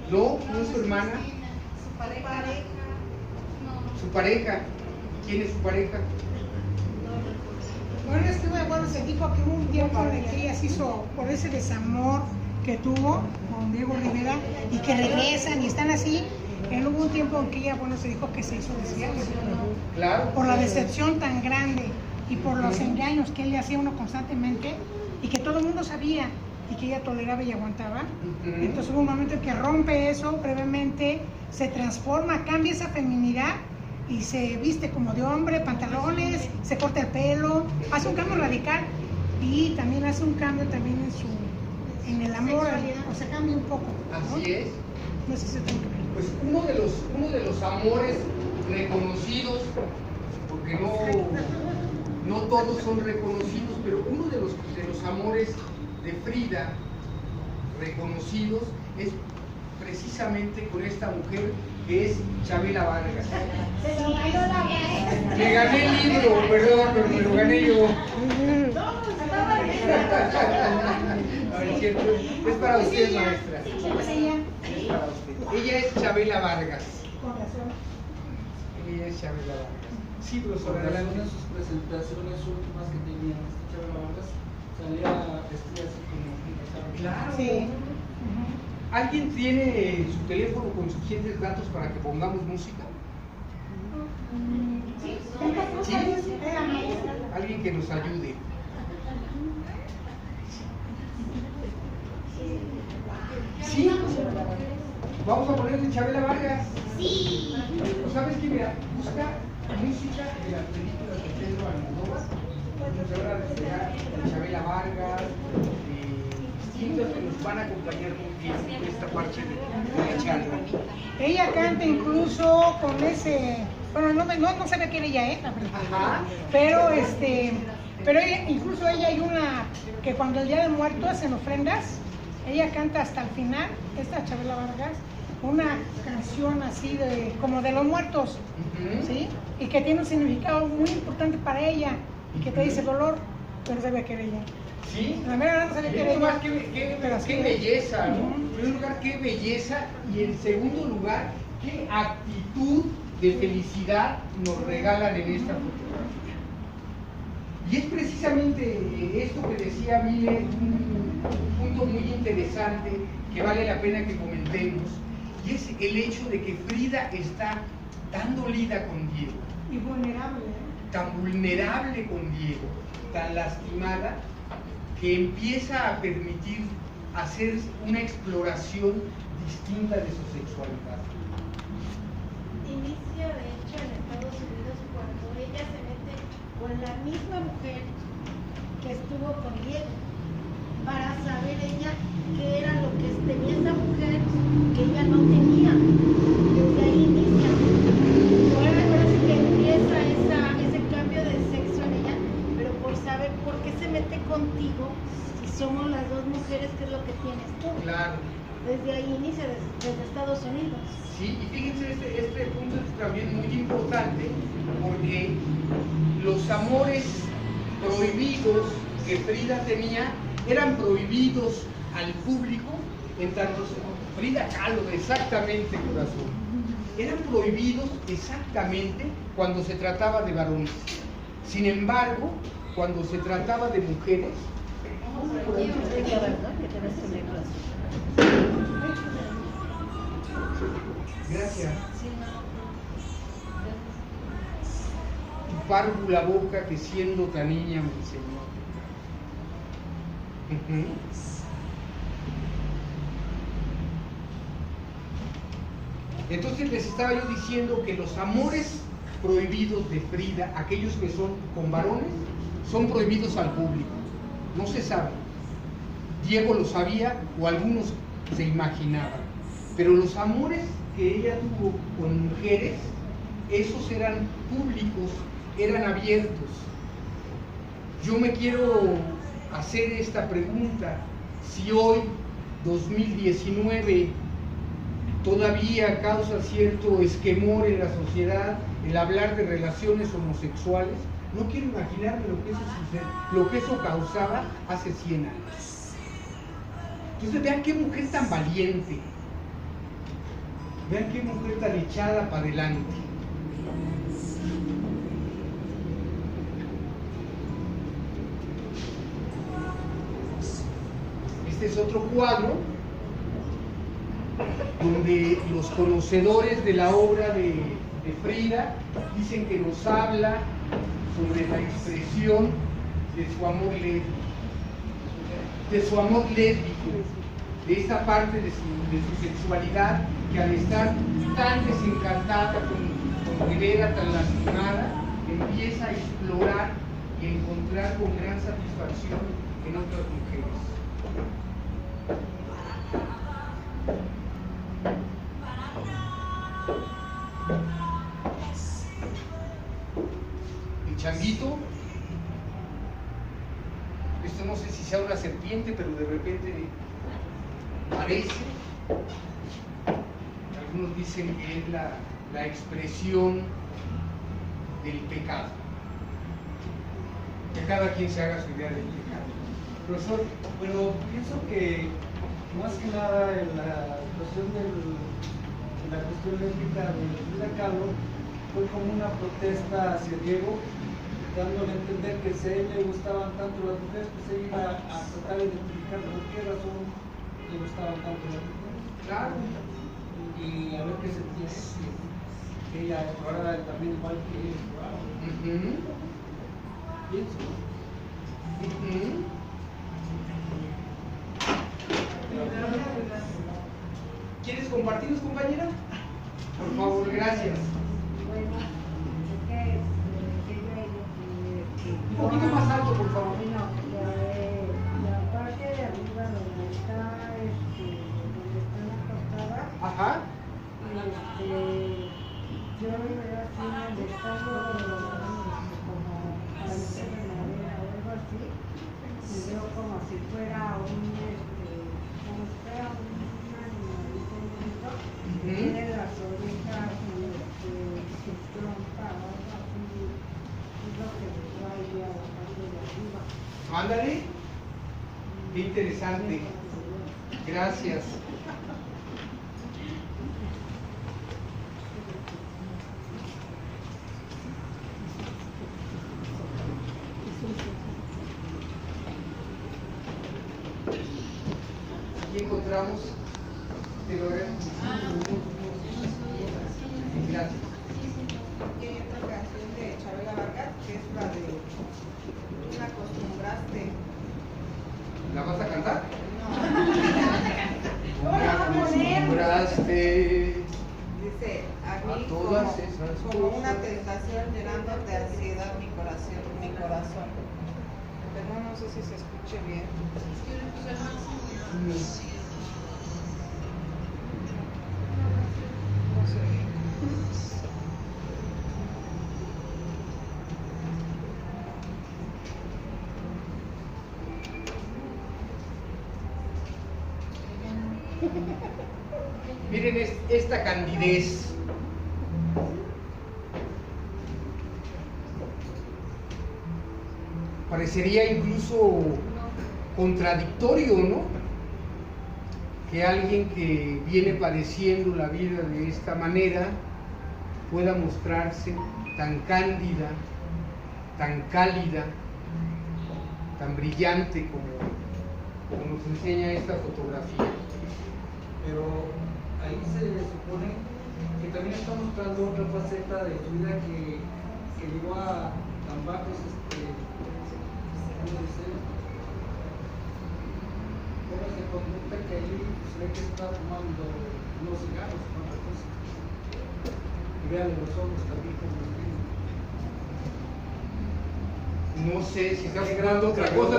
No, no es su hermana. Su pareja. ¿Quién es su pareja? Bueno, es que se dijo que hubo un tiempo en el que ella se hizo por ese desamor que tuvo con Diego Rivera y que regresan y están así. Hubo un tiempo en que ella, se dijo que se hizo desviar. Claro. Por la decepción tan grande y por los engaños que él le hacía a uno constantemente y que todo el mundo sabía y que ella toleraba y aguantaba. Entonces hubo un momento en que rompe eso brevemente, se transforma, cambia esa feminidad y se viste como de hombre, pantalones, se corta el pelo, hace un cambio radical y también hace un cambio también en el amor, o sea, cambia un poco, ¿no? Así es. No sé si se tiene que ver. Pues uno de los amores reconocidos, porque no todos son reconocidos, pero uno de los amores de Frida reconocidos es precisamente con esta mujer que es Chabela Vargas. Me gané el libro, perdón, pero me lo gané yo. Es para usted, maestra. ¿Quién es ella? Es para usted. Ella es Chabela Vargas. Con razón. Ella es Chabela Vargas. Sí, profesora. En algunas de sus presentaciones últimas que tenía Chabela Vargas salía vestida así como Claro. Sí. ¿Alguien tiene su teléfono con suficientes datos para que pongamos música? ¿Sí? Alguien que nos ayude. ¿Sí? Vamos a ponerle Chabela Vargas. Sí. ¿Sabes qué? Mira, busca música de las películas de Pedro Almodóvar. Nos van a despegar Chabela Vargas, distintos que nos van a acompañar con esta parte de la charla. Ella canta incluso con ese, no sabía quién ella es, la verdad. Ajá. Pero incluso ella hay una que cuando el Día de Muertos hacen ofrendas, ella canta hasta el final, esta Chabela Vargas, una canción así como de los muertos, ¿sí? Y que tiene un significado muy importante para ella y que te dice dolor, pero sabía que era ella. ¿Sí? La mera no sabía que era ella. Qué belleza, ¿no? En primer lugar, qué belleza, y en segundo lugar, qué actitud de felicidad nos regalan en esta fotografía. Y es precisamente esto que decía Mile, un punto muy interesante que vale la pena que comentemos, y es el hecho de que Frida está tan dolida con Diego. Y vulnerable. Tan vulnerable con Diego, tan lastimada, que empieza a permitir hacer una exploración distinta de su sexualidad. Inicia, de hecho, en Estados Unidos cuando ella se mete con la misma mujer que estuvo con Diego, para saber ella qué era lo que tenía esa mujer que ella no tenía. Desde ahí inicia. Ahora sí que empieza ese cambio desde Estados Unidos. Sí, y fíjense, este punto es también muy importante porque los amores prohibidos que Frida tenía eran prohibidos al público, en tanto Frida Kahlo, exactamente, corazón, eran prohibidos exactamente cuando se trataba de varones. Sin embargo, cuando se trataba de mujeres, gracias. Tu párvula boca que siendo tan niña me enseñó. Entonces les estaba yo diciendo que los amores prohibidos de Frida, aquellos que son con varones, son prohibidos al público. No se sabe. Diego lo sabía o algunos se imaginaban. Pero los amores que ella tuvo con mujeres, esos eran públicos, eran abiertos. Yo me quiero hacer esta pregunta: si hoy, 2019, todavía causa cierto esquemor en la sociedad el hablar de relaciones homosexuales, no quiero imaginarme lo que eso causaba hace 100 años. Entonces vean qué mujer tan valiente, vean qué mujer tan echada para adelante. Este es otro cuadro donde los conocedores de la obra de Frida dicen que nos habla sobre la expresión de su amor lésbico, de esta parte de su sexualidad que al estar tan desencantada con Rivera, tan lastimada, empieza a explorar y a encontrar con gran satisfacción en otras mujeres. El changuito, esto no sé si sea una serpiente, pero de repente parece, algunos dicen que es la expresión del pecado, que cada quien se haga su idea del pecado. Profesor, bueno, pienso que más que nada en la cuestión lésbica de Frida Kahlo fue como una protesta hacia Diego, dándole a entender que si a él le gustaban tanto las mujeres, pues él iba a tratar de identificar por qué razón le gustaban tanto las mujeres. Claro. Y a ver qué sentía que ella explorara también igual que él exploraba. Pienso. ¿Quieres compartirnos, compañera? Por favor, gracias. Bueno, Un poquito más alto, por favor. La parte de arriba donde están acostadas, Ajá. yo lo veo así en el estado como parecer de madera o algo así, y veo como si fuera un animalito bonito, tiene las orejas, su trompa o algo así, es lo que veo ahí a la parte de arriba. Ándale. Qué interesante. Gracias. Aquí encontramos. Te lo veo. Gracias. Hay otra canción de Chabela Vargas, que es la de Tú me acostumbraste. ¿La vas a cantar? No. Me acostumbraste Dice, a a mí todas esas como una cosas. tentación llenando de ansiedad mi corazón. Pero no sé si se escuche bien. No sé. Miren esta candidez. Parecería incluso contradictorio, ¿no? Que alguien que viene padeciendo la vida de esta manera pueda mostrarse tan cándida, tan cálida, tan brillante como nos enseña esta fotografía. Pero ahí se supone que también está mostrando otra faceta de su vida que llegó a tan bajos, ¿cómo se conducta que ahí se ve que está fumando unos cigarros con otra cosa. Y vean los ojos también como los tiene. No sé si está fumando otra cosa,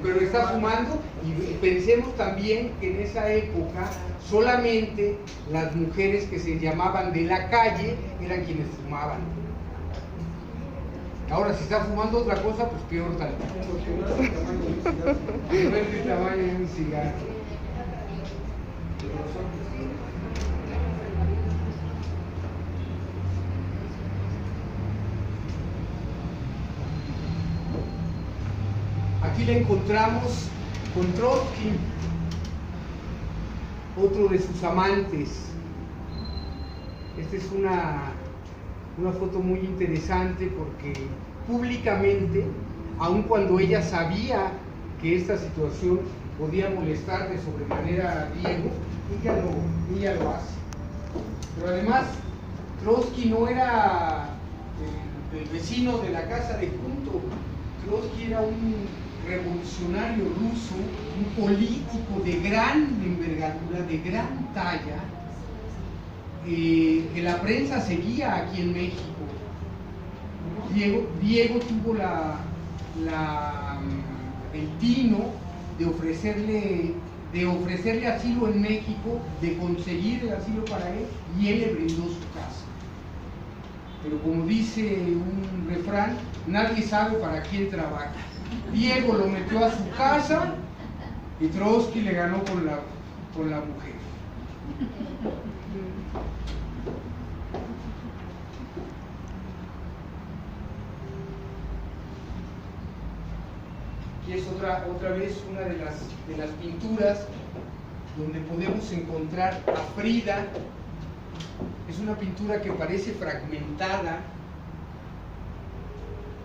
pero está fumando. Y pensemos también que en esa época solamente las mujeres que se llamaban de la calle eran quienes fumaban. Ahora, si está fumando otra cosa, pues peor tantito. No es el tamaño de un cigarro. Aquí la encontramos con Trotsky, otro de sus amantes. Esta es una foto muy interesante porque públicamente, aun cuando ella sabía que esta situación podía molestar de sobremanera a Diego, ella lo hace. Pero además, Trotsky no era el vecino de la casa de junto. Trotsky era un revolucionario ruso, un político de gran envergadura, de gran talla, que la prensa seguía aquí en México. Diego tuvo el tino de ofrecerle asilo en México, de conseguir el asilo para él, y él le brindó su casa. Pero como dice un refrán, nadie sabe para quién trabaja. Diego lo metió a su casa y Trotsky le ganó con la mujer. Y es otra vez una de las pinturas donde podemos encontrar a Frida. Es una pintura que parece fragmentada,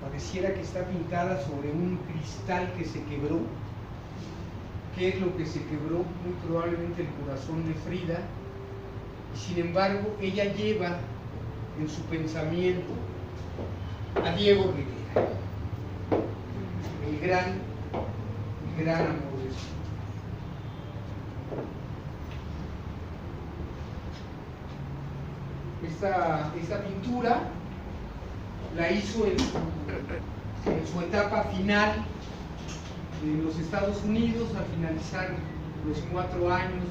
pareciera que está pintada sobre un cristal que se quebró. ¿Qué es lo que se quebró? Muy probablemente el corazón de Frida. Y sin embargo, ella lleva en su pensamiento a Diego Rivera, el gran amor de su vida. Esta pintura la hizo en su etapa final en los Estados Unidos, al finalizar los 4 años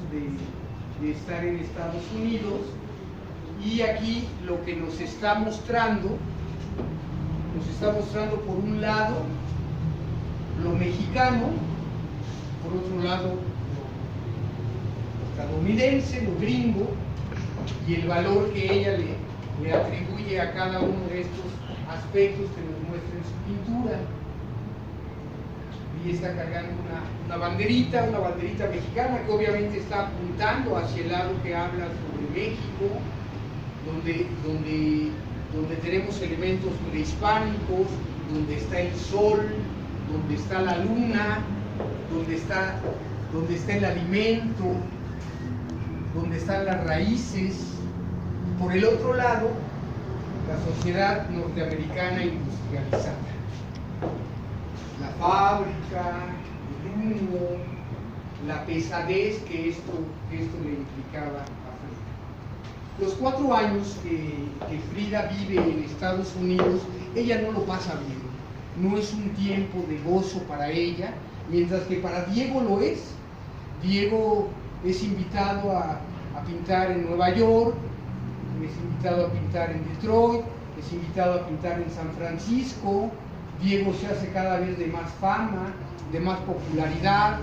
de estar en Estados Unidos. Y aquí lo que nos está mostrando por un lado lo mexicano, por otro lado lo estadounidense, lo gringo, y el valor que ella le atribuye a cada uno de estos aspectos que nos muestra en su pintura. Y está cargando una banderita mexicana que obviamente está apuntando hacia el lado que habla sobre México, donde tenemos elementos prehispánicos, donde está el sol, donde está la luna, donde está el alimento, donde están las raíces. Por el otro lado, la sociedad norteamericana industrializada. La fábrica, el humo, la pesadez que esto le implicaba a Frida. Los 4 años que Frida vive en Estados Unidos, ella no lo pasa bien. No es un tiempo de gozo para ella, mientras que para Diego lo es. Diego es invitado a pintar en Nueva York, es invitado a pintar en Detroit, es invitado a pintar en San Francisco. Diego se hace cada vez de más fama, de más popularidad,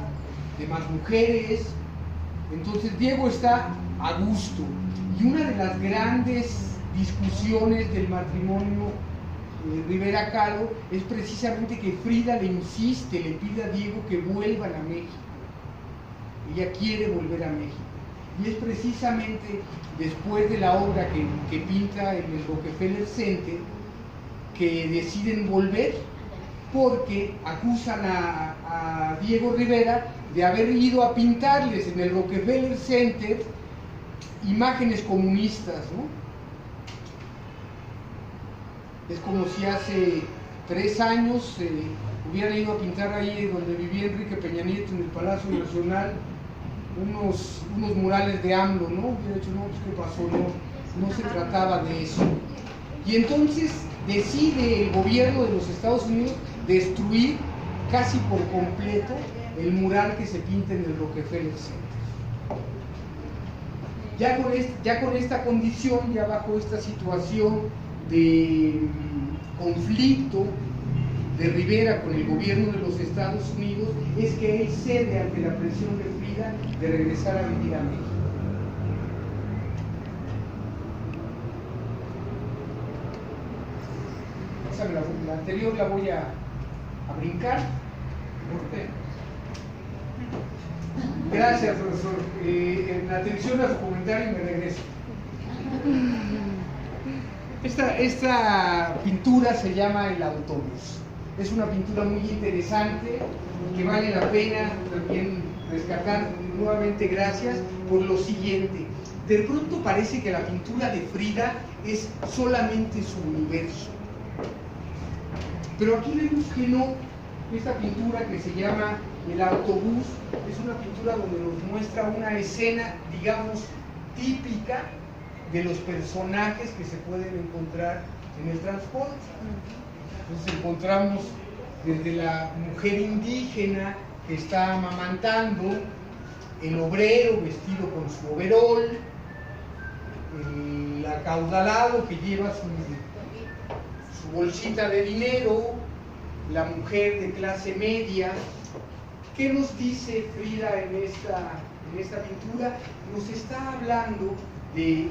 de más mujeres. Entonces Diego está a gusto. Y una de las grandes discusiones del matrimonio Rivera Kahlo es precisamente que Frida le insiste, le pide a Diego que vuelvan a México. Ella quiere volver a México. Y es precisamente después de la obra que pinta en el Rockefeller Center que deciden volver, porque acusan a Diego Rivera de haber ido a pintarles en el Rockefeller Center imágenes comunistas, ¿no? Es como si hace 3 años hubieran ido a pintar ahí donde vivía Enrique Peña Nieto, en el Palacio Nacional, unos murales de AMLO, ¿no? Hubiera dicho, no, pues ¿qué pasó? No se trataba de eso. Y entonces decide el gobierno de los Estados Unidos destruir casi por completo el mural que se pinta en el Rockefeller Center. Ya con esta condición, ya bajo esta situación de conflicto de Rivera con el gobierno de los Estados Unidos, es que él cede ante la presión de Frida de regresar a vivir a México. La anterior la voy a brincar. Gracias, profesor. En atención a su comentario me regreso. Esta pintura se llama El autobús. Es una pintura muy interesante que vale la pena también rescatar. Nuevamente gracias por lo siguiente. De pronto parece que la pintura de Frida es solamente su universo. Pero aquí vemos que no. Esta pintura que se llama El autobús es una pintura donde nos muestra una escena, digamos, típica de los personajes que se pueden encontrar en el transporte. Entonces encontramos desde la mujer indígena que está amamantando, el obrero vestido con su overol, el acaudalado que lleva su bolsita de dinero, la mujer de clase media. ¿Qué nos dice Frida en esta pintura? Nos está hablando de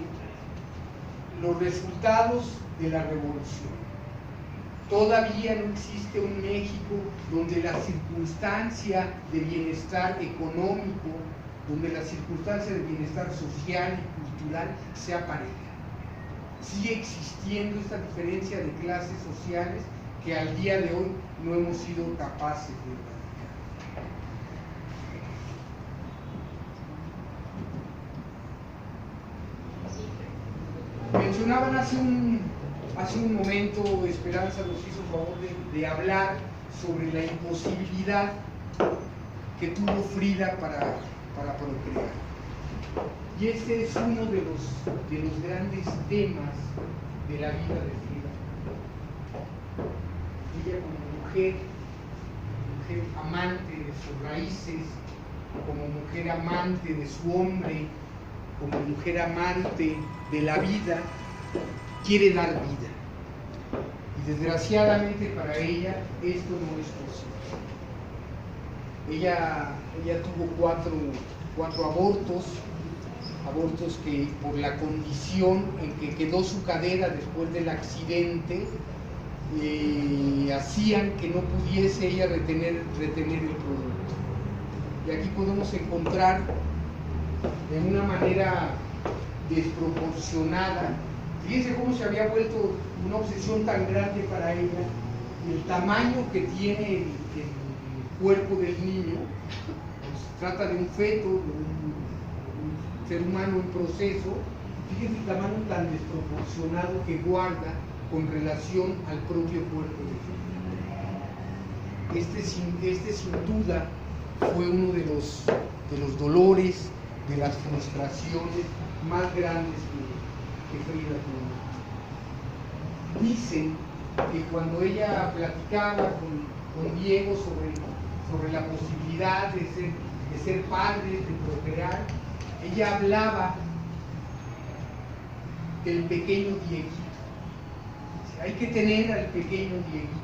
los resultados de la revolución. Todavía no existe un México donde la circunstancia de bienestar económico, donde la circunstancia de bienestar social y cultural sea pareja. Sigue existiendo esta diferencia de clases sociales que al día de hoy no hemos sido capaces de erradicar. Mencionaban hace un momento, Esperanza nos hizo favor de hablar sobre la imposibilidad que tuvo Frida para procrear. Y este es uno de los grandes temas de la vida de Frida. Ella como mujer amante de sus raíces, como mujer amante de su hombre, como mujer amante de la vida, quiere dar vida. Y desgraciadamente para ella esto no es posible. Ella tuvo cuatro abortos que por la condición en que quedó su cadera después del accidente, hacían que no pudiese ella retener el producto. Y aquí podemos encontrar de una manera desproporcionada, fíjense cómo se había vuelto una obsesión tan grande para ella, el tamaño que tiene el cuerpo del niño. Pues, trata de un feto, de un ser humano en proceso. Fíjense el tamaño tan desproporcionado que guarda con relación al propio cuerpo de Frida. Este sin duda fue uno de los dolores, de las frustraciones más grandes que Frida tuvo. Dicen que cuando ella platicaba con Diego sobre la posibilidad de ser padres, de procrear, ella hablaba del pequeño Dieguito. Hay que tener al pequeño Dieguito.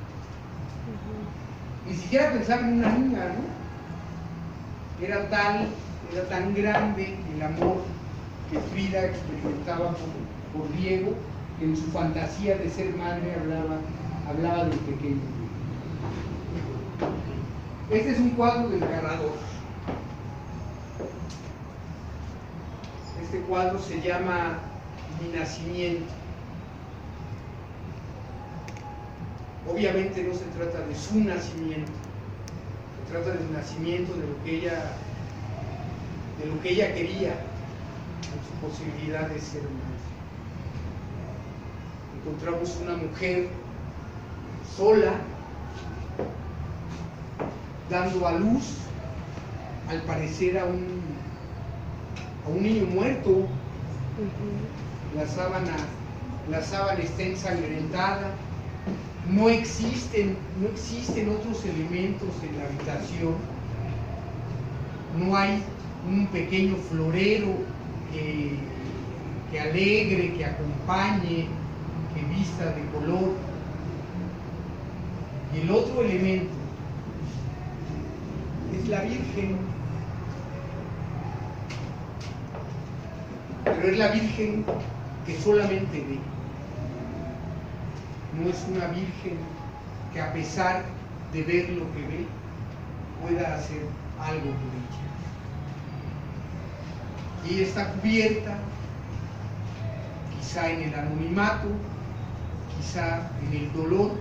Ni siquiera pensaba en una niña, ¿no? Era tan grande el amor que Frida experimentaba por Diego, que en su fantasía de ser madre hablaba del pequeño. Este es un cuadro del Carrador. Este cuadro se llama Mi nacimiento. Obviamente no se trata de su nacimiento, se trata del nacimiento de lo que ella quería, en su posibilidad de ser madre. Encontramos una mujer sola, dando a luz, al parecer, a un niño muerto. La sábana está ensangrentada. No existen otros elementos en la habitación. No hay un pequeño florero que alegre, que acompañe, que vista de color. Y el otro elemento es la Virgen. Pero es la Virgen que solamente ve. No es una Virgen que, a pesar de ver lo que ve, pueda hacer algo por ella. Y ella está cubierta, quizá en el anonimato, quizá en el dolor,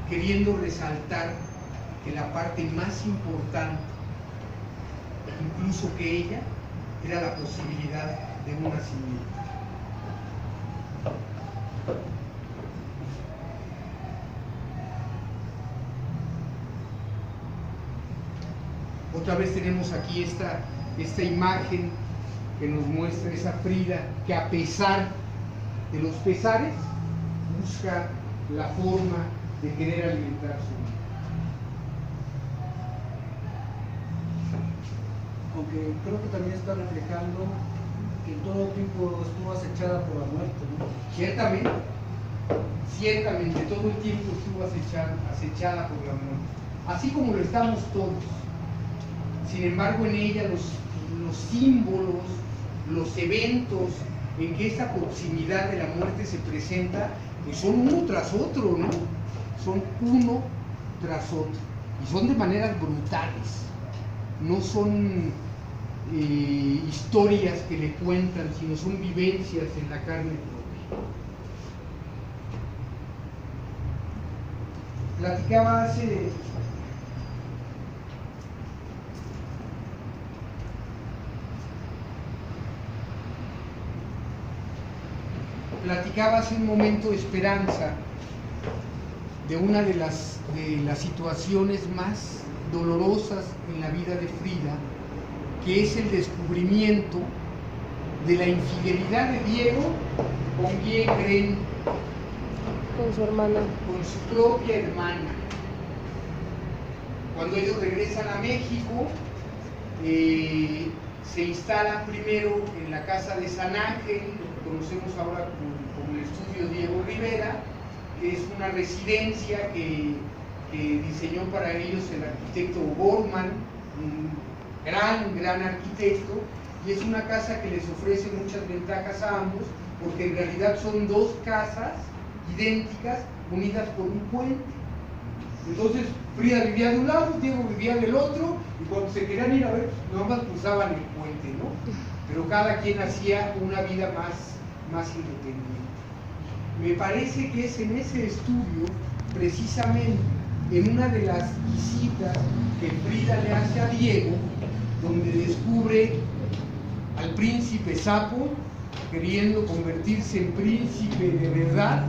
queriendo resaltar que la parte más importante, incluso que ella, era la posibilidad de un nacimiento. Otra vez tenemos aquí esta imagen que nos muestra esa Frida que, a pesar de los pesares, busca la forma de querer alimentar su vida. Aunque creo que también está reflejando que todo tiempo estuvo acechada por la muerte, ¿no? Ciertamente, todo el tiempo estuvo acechada por la muerte, así como lo estamos todos. Sin embargo, en ella los símbolos, los eventos en que esta proximidad de la muerte se presenta, pues son uno tras otro, ¿no? Son uno tras otro, y son de maneras brutales. No son historias que le cuentan, sino son vivencias en la carne propia. Platicaba hace un momento, Esperanza, de una de las situaciones más dolorosas en la vida de Frida, que es el descubrimiento de la infidelidad de Diego. ¿Con quién creen? Con su hermana. Con su propia hermana. Cuando ellos regresan a México, se instalan primero en la casa de San Ángel, lo que conocemos ahora como el estudio Diego Rivera, que es una residencia que diseñó para ellos el arquitecto Gorman, un gran arquitecto, y es una casa que les ofrece muchas ventajas a ambos, porque en realidad son dos casas idénticas unidas por un puente. Entonces Frida vivía de un lado, Diego vivía del otro, y cuando se querían ir a ver, nomás cruzaban el puente, ¿no? Pero cada quien hacía una vida más independiente. Me parece que es en ese estudio, precisamente, en una de las visitas que Frida le hace a Diego, donde descubre al príncipe Sapo queriendo convertirse en príncipe de verdad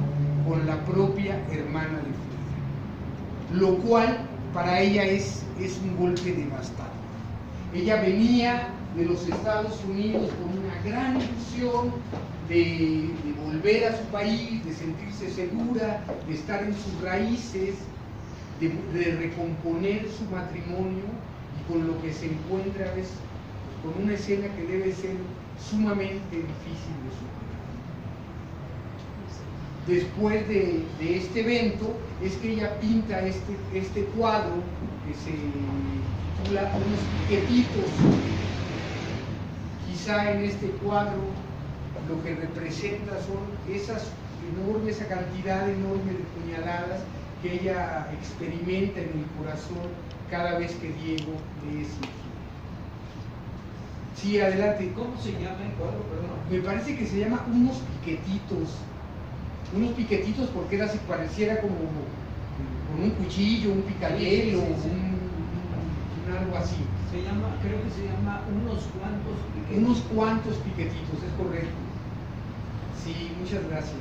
con la propia hermana de Frida, lo cual para ella es un golpe devastador. Ella venía de los Estados Unidos con una gran ilusión de volver a su país, de sentirse segura, de estar en sus raíces, de recomponer su matrimonio, y con lo que se encuentra es con una escena que debe ser sumamente difícil de superar. Después de este evento es que ella pinta este cuadro que se titula Unos piquetitos. quizá en este cuadro lo que representa son esa cantidad enorme de puñaladas que ella experimenta en el corazón cada vez que Diego le es infiel. Sí, adelante. ¿Cómo se llama el cuadro? Perdón. Me parece que se llama Unos piquetitos porque era así, pareciera como con un cuchillo, un picayelo, sí. un algo así. Creo que se llama Unos cuantos piquetitos. Unos cuantos piquetitos, es correcto. Sí, muchas gracias.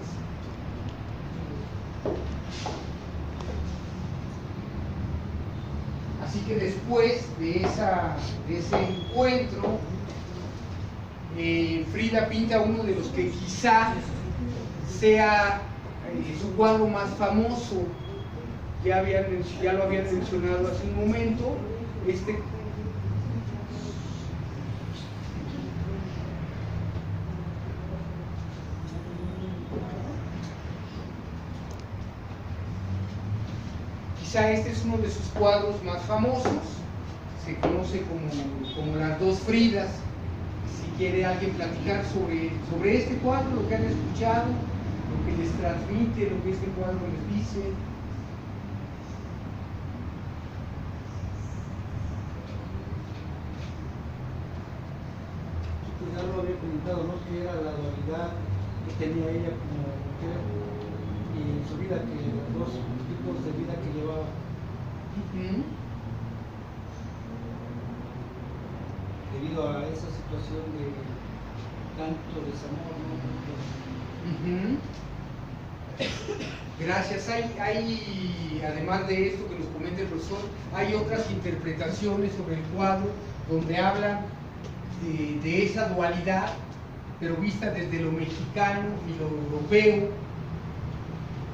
Así que después de ese encuentro, Frida pinta uno de los que quizá sea su cuadro más famoso. Ya lo habían mencionado hace un momento. Quizá este es uno de sus cuadros más famosos, se conoce como Las dos Fridas. Si quiere alguien platicar sobre este cuadro, lo que han escuchado, lo que les transmite, lo que este cuadro les dice. Pues ya lo había comentado, ¿no? Que era la dualidad que tenía ella como mujer y en su vida, que los dos tipos de vida que llevaba. Debido a esa situación de tanto desamor, ¿no? Gracias. Hay, además de esto que nos comenta el profesor, hay otras interpretaciones sobre el cuadro donde hablan de esa dualidad, pero vista desde lo mexicano y lo europeo,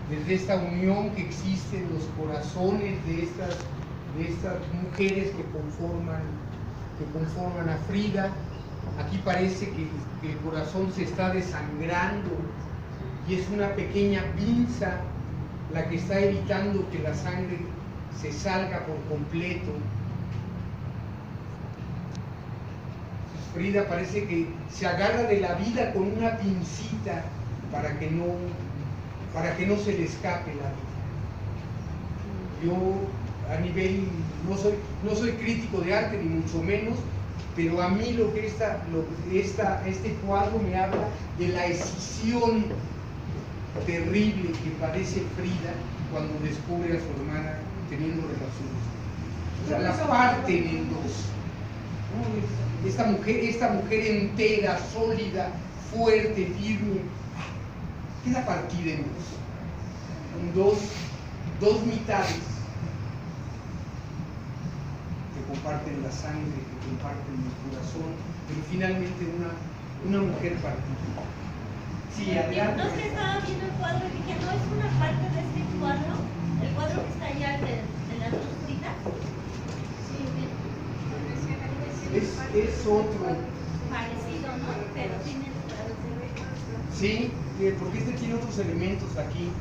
desde esta unión que existe en los corazones de estas mujeres que conforman a Frida. Aquí parece que el corazón se está desangrando y es una pequeña pinza la que está evitando que la sangre se salga por completo. Frida parece que se agarra de la vida con una pincita para que no se le escape la vida. Yo a nivel, no soy crítico de arte ni mucho menos, pero a mí este cuadro me habla de la escisión terrible que padece Frida cuando descubre a su hermana teniendo relaciones. O sea, la parten en dos. Esta mujer entera, sólida, fuerte, firme, queda partida en dos mitades que comparten la sangre, que comparten el corazón, pero finalmente una mujer partida. Sí, adelante. No se estaba viendo el cuadro y dije, no, es una parte de este cuadro, el cuadro que está allá de las dos fritas. Es otro. Parecido, ¿no? Pero tiene. Sí, porque este tiene otros elementos aquí.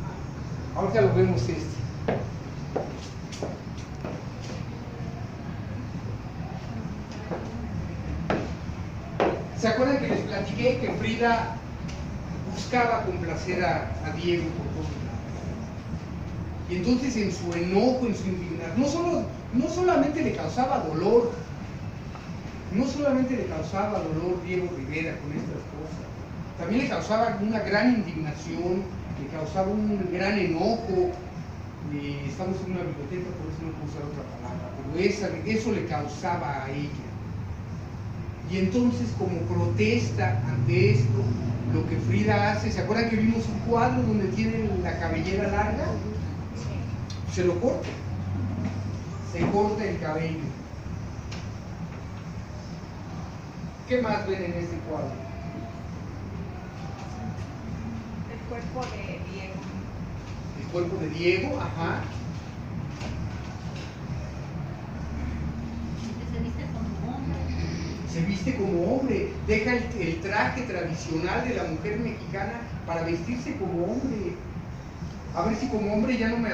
Ahorita lo vemos ¿Se acuerdan que les platiqué que Frida buscaba complacer a Diego por todos lados? Y entonces en su enojo, en su indignación, no solamente le causaba dolor, Diego Rivera con estas cosas, también le causaba una gran indignación, le causaba un gran enojo. Estamos en una biblioteca, por eso no puedo usar otra palabra, pero eso le causaba a ella. Y entonces, como protesta ante esto, lo que Frida hace, ¿se acuerdan que vimos un cuadro donde tiene la cabellera larga? Se lo corta, se corta el cabello. ¿Qué más ven en este cuadro? El cuerpo de Diego. El cuerpo de Diego, ajá. Se viste como hombre, deja el traje tradicional de la mujer mexicana para vestirse como hombre. A ver si como hombre ya no me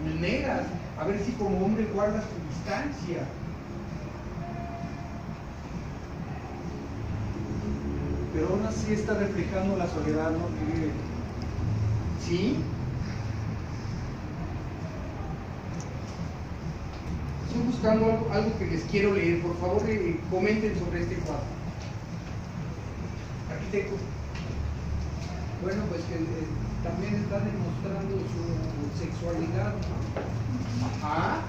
vulneras, a ver si como hombre guardas tu distancia. pero aún así está reflejando la soledad, ¿no?, que vive. ¿Sí? Estoy buscando algo que les quiero leer. Por favor, comenten sobre este cuadro. Arquitecto. Bueno, pues que también está demostrando su sexualidad, ¿no? Ajá.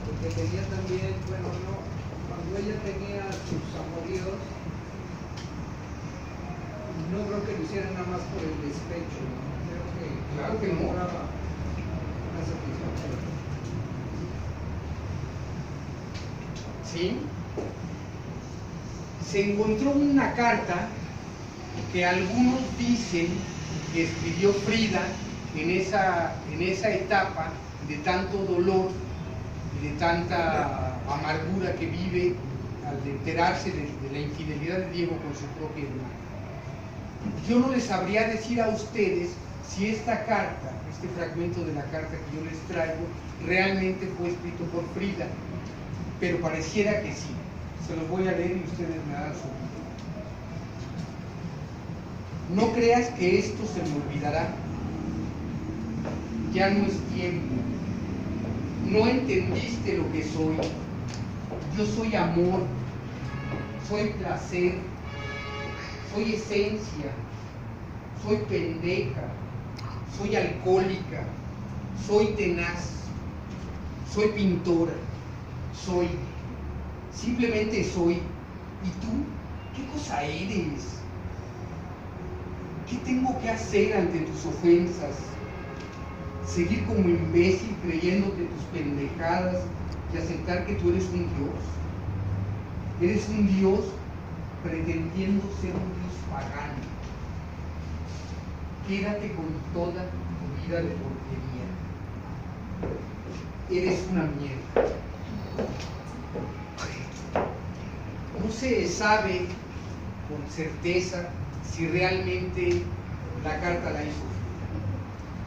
Porque tenía también, bueno, no, cuando ella tenía sus amoríos, no creo que lo hiciera nada más por el despecho, ¿no? Creo que Claro que no. lograba una satisfacción. ¿Sí? Se encontró una carta que algunos dicen que escribió Frida en esa etapa de tanto dolor y de tanta amargura que vive al enterarse de la infidelidad de Diego con su propia hermana. Yo no les sabría decir a ustedes si esta carta, este fragmento de la carta que yo les traigo, realmente fue escrito por Frida, pero pareciera que sí. Se los voy a leer y ustedes me dan su opinión. No creas que esto se me olvidará. Ya no es tiempo. No entendiste lo que soy. Yo soy amor, soy placer, soy esencia, soy pendeja, soy alcohólica, soy tenaz, soy pintora, soy, simplemente soy. ¿Y tú? ¿Qué cosa eres? ¿Qué tengo que hacer ante tus ofensas? ¿Seguir como imbécil creyéndote tus pendejadas y aceptar que tú eres un Dios? Eres un Dios pretendiendo ser un Dios pagano. Quédate con toda tu vida de porquería. Eres una mierda. No se sabe con certeza si realmente la carta la hizo Frida.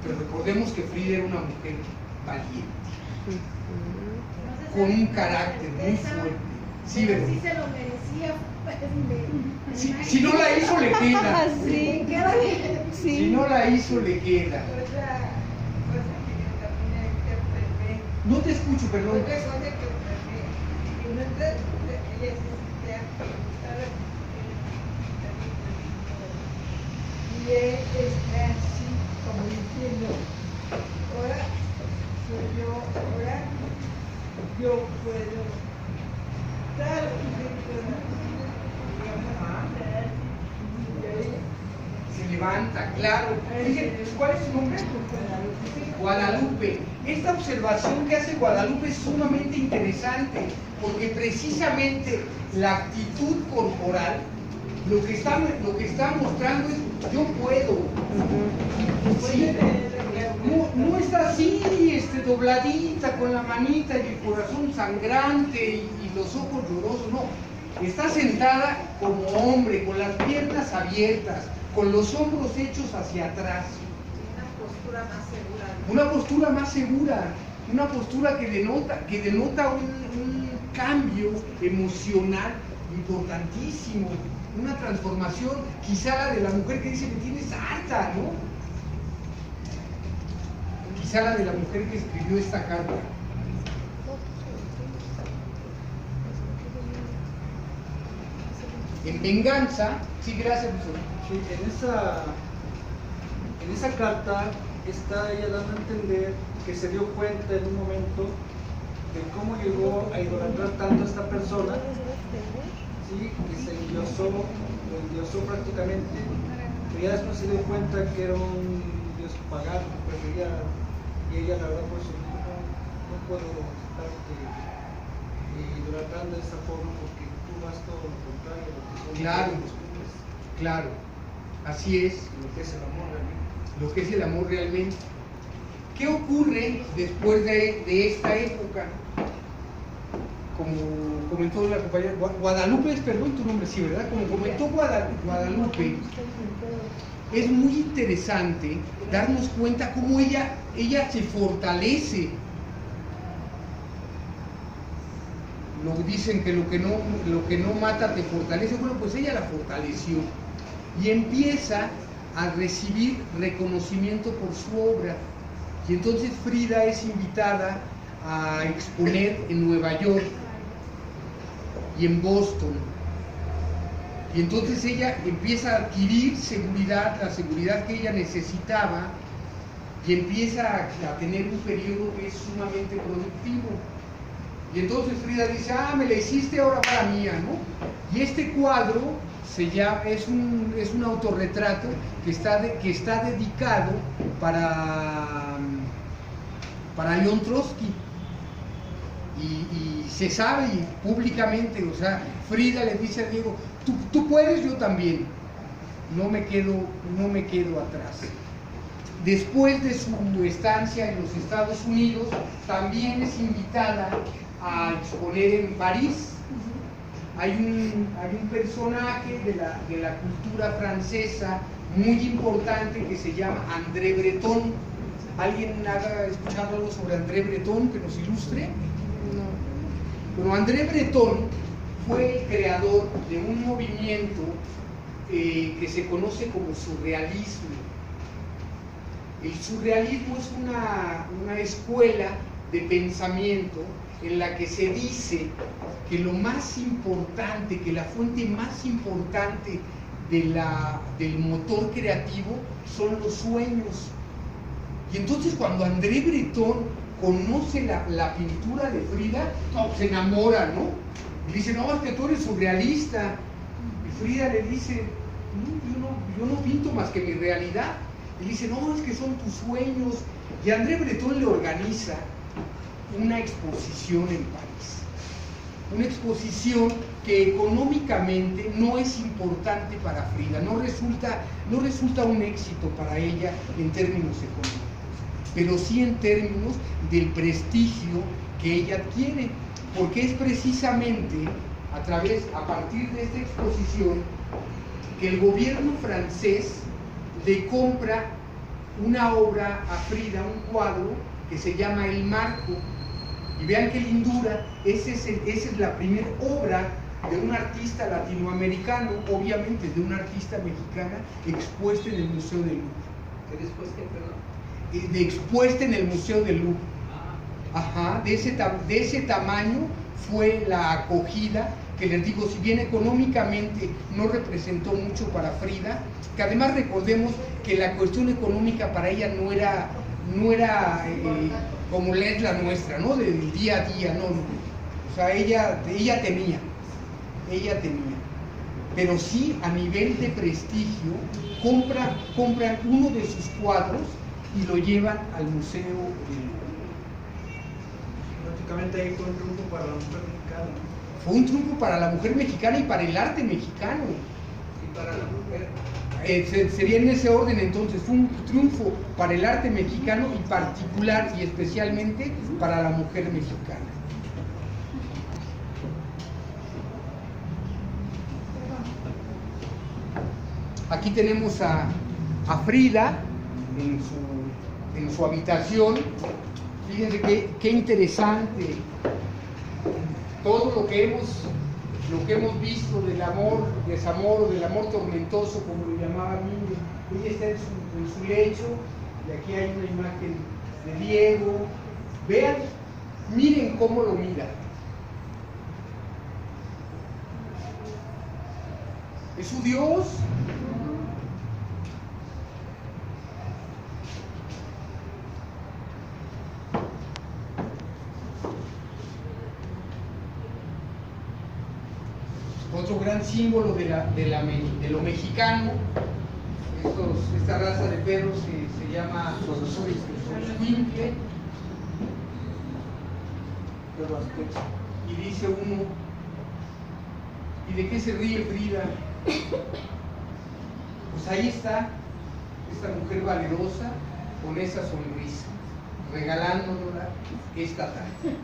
Pero recordemos que Frida era una mujer valiente, con un carácter muy fuerte. Sí, pero sí se lo merecía. Si no la hizo, le queda. Sí. Sí. Si no la hizo, le queda. Otra cosa que yo también interpreté. No te escucho, perdón. Otra cosa que observé, que no está, ella se sentía que estaba y él está así como diciendo, ahora soy yo, ahora yo puedo dar Se levanta, claro. Fíjense, ¿cuál es su nombre? Guadalupe. Esta observación que hace Guadalupe es sumamente interesante, porque precisamente la actitud corporal lo que está mostrando es yo puedo. Sí. No está así, dobladita con la manita y el corazón sangrante y los ojos llorosos, no. Está sentada como hombre, con las piernas abiertas, con los hombros hechos hacia atrás. Una postura más segura, una postura que denota un cambio emocional importantísimo, una transformación, quizá la de la mujer que dice me tienes harta, ¿no? Quizá la de la mujer que escribió esta carta. En venganza, sí, gracias, profesor. Sí, en esa carta está ella dando a entender que se dio cuenta en un momento de cómo llegó a idolatrar tanto a esta persona, ¿sí? Que se lo endiosó prácticamente, pero ya después se dio cuenta que era un dios pagano, y ella la verdad pues no puedo estarte idolatrando de esta forma porque tú vas todo lo contrario a lo que son Claro, los hombres. claro, así es. Lo que es el amor realmente. Lo que es el amor realmente. ¿Qué ocurre después de esta época? Como comentó la compañera Guadalupe, perdón tu nombre, sí, ¿verdad? Como comentó Guadalupe, es muy interesante darnos cuenta cómo ella se fortalece. dicen que lo que no mata te fortalece. Bueno, pues ella la fortaleció y empieza a recibir reconocimiento por su obra. Y entonces Frida es invitada a exponer en Nueva York y en Boston. Y entonces ella empieza a adquirir seguridad, la seguridad que ella necesitaba, y empieza a tener un periodo que es sumamente productivo. Y entonces Frida dice, me la hiciste, ahora va la mía, ¿no? Y este cuadro es un autorretrato que está dedicado para León Trotsky. Y se sabe públicamente, o sea, Frida le dice a Diego, tú puedes, yo también, no me quedo atrás. Después de su estancia en los Estados Unidos, también es invitada a exponer en París. Hay un personaje de la cultura francesa muy importante que se llama André Breton. ¿Alguien ha escuchado algo sobre André Breton que nos ilustre? No. Bueno, André Breton fue el creador de un movimiento que se conoce como surrealismo. El surrealismo es una escuela de pensamiento en la que se dice que lo más importante, que la fuente más importante del motor creativo son los sueños. Y entonces cuando André Breton conoce la pintura de Frida, se enamora, ¿no? Y dice, no, es que tú eres surrealista. Y Frida le dice, yo no pinto más que mi realidad. Y dice, no, es que son tus sueños. Y André Breton le organiza una exposición en París. Una exposición que económicamente no es importante para Frida, no resulta un éxito para ella en términos económicos, pero sí en términos del prestigio que ella adquiere, porque es precisamente a partir de esta exposición que el gobierno francés le compra una obra a Frida, un cuadro que se llama El Marco. Y vean qué lindura, esa es la primera obra de un artista latinoamericano, obviamente de una artista mexicana, expuesta en el Museo del Louvre. ¿Qué después qué, perdón? Expuesta en el Museo del Louvre. Ajá, de ese tamaño fue la acogida, que les digo, si bien económicamente no representó mucho para Frida, que además recordemos que la cuestión económica para ella no era como es la nuestra, ¿no? Del día a día, no. O sea, ella tenía, pero sí a nivel de prestigio, compran uno de sus cuadros y lo llevan al Museo del Louvre. Prácticamente ahí fue un triunfo para la mujer mexicana. Fue un triunfo para la mujer mexicana y para el arte mexicano. Y para la mujer. Sería en ese orden entonces, fue un triunfo para el arte mexicano y particular y especialmente para la mujer mexicana. Aquí tenemos a Frida en su habitación. Fíjense qué interesante todo lo que hemos visto del amor, desamor o del amor tormentoso, como lo llamaba Mille. Ella está en su lecho y aquí hay una imagen de Diego. Vean, miren cómo lo mira. Es su Dios. Otro gran símbolo de lo mexicano, esta raza de perros que se llama Xoloitzcuintle. Y dice uno, ¿y de qué se ríe Frida? Pues ahí está esta mujer valerosa con esa sonrisa, regalándonos esta tarde.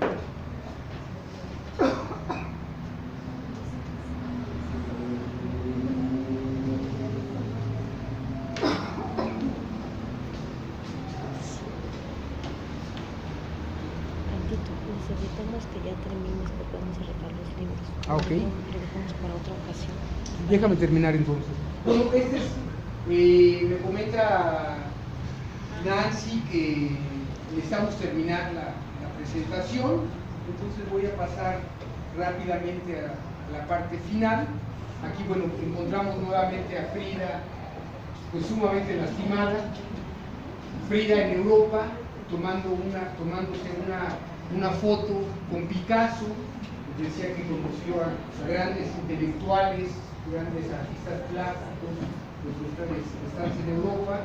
Necesitamos que ya termines, papá. cerrar los libros. Ah, ok. Lo dejamos para otra ocasión. Déjame terminar entonces. Bueno, me comenta Nancy que necesitamos terminar la presentación, entonces voy a pasar rápidamente a la parte final. Aquí, bueno, encontramos nuevamente a Frida, pues sumamente lastimada. Frida en Europa, tomándose una foto con Picasso. Decía que conoció a grandes intelectuales, grandes artistas plásticos, los que están en Europa.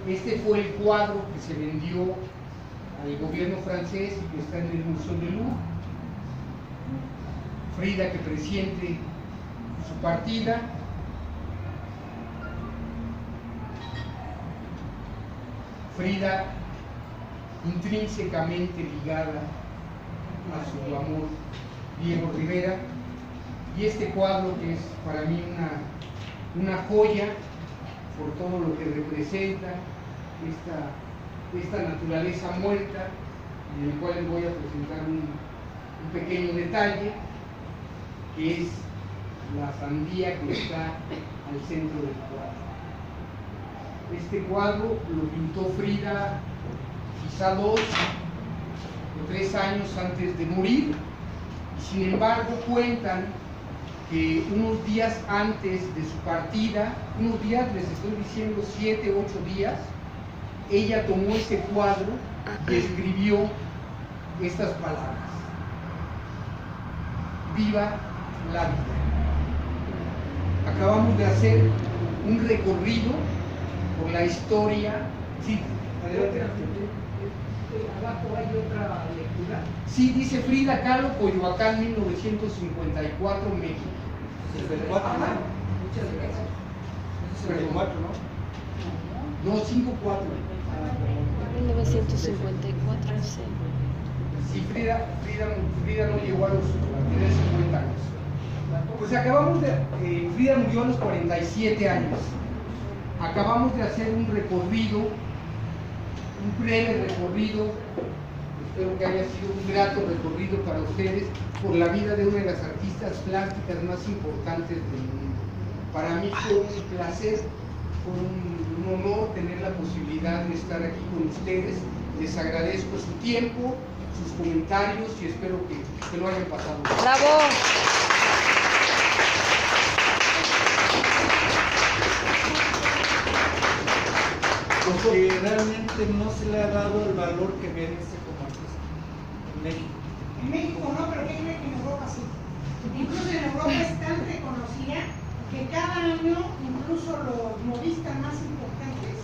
Este fue el cuadro que se vendió al gobierno francés y que está en el Museo del Louvre. Frida que presiente su partida. Frida intrínsecamente ligada a su amor Diego Rivera, y este cuadro que es para mí una joya por todo lo que representa esta naturaleza muerta, en el cual les voy a presentar un pequeño detalle, que es la sandía que está al centro del cuadro. Este cuadro lo pintó Frida quizá 2 o 3 años antes de morir, y sin embargo cuentan que unos días antes de su partida, unos días, les estoy diciendo 7 u 8 días, ella tomó ese cuadro y escribió estas palabras: viva la vida. Acabamos de hacer un recorrido por la historia. Sí, adelante. Abajo hay otra lectura. Sí, dice Frida Kahlo, Coyoacán, 1954, México. 54, ¿no? Muchas gracias. 54, ¿no? No, 54. 1954, sí. Sí, Frida no llegó a tener 50 años. Pues acabamos de... Frida murió a los 47 años. Acabamos de hacer un recorrido, un breve recorrido, espero que haya sido un grato recorrido para ustedes, por la vida de una de las artistas plásticas más importantes del mundo. Para mí fue un placer, fue un honor tener la posibilidad de estar aquí con ustedes. Les agradezco su tiempo, sus comentarios y espero que lo hayan pasado bien. ¡Bravo! Porque realmente no se le ha dado el valor que merece como artista en México. En México no, pero ¿qué cree que en Europa sí? Incluso en Europa es tan reconocida que cada año incluso los modistas más importantes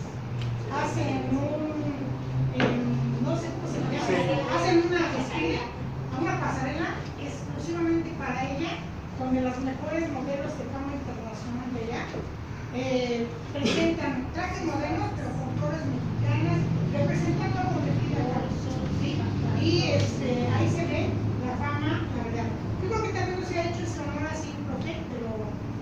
hacen no sé cómo se llama, hacen una desfile, una pasarela exclusivamente para ella, donde los mejores modelos de fama internacional de allá presentan trajes modernos pero con flores mexicanas, representando algo de Frida Kahlo. ¿Sí? Y ahí se ve la fama, la verdad. Yo creo que también no se ha hecho ese honor así, profe, pero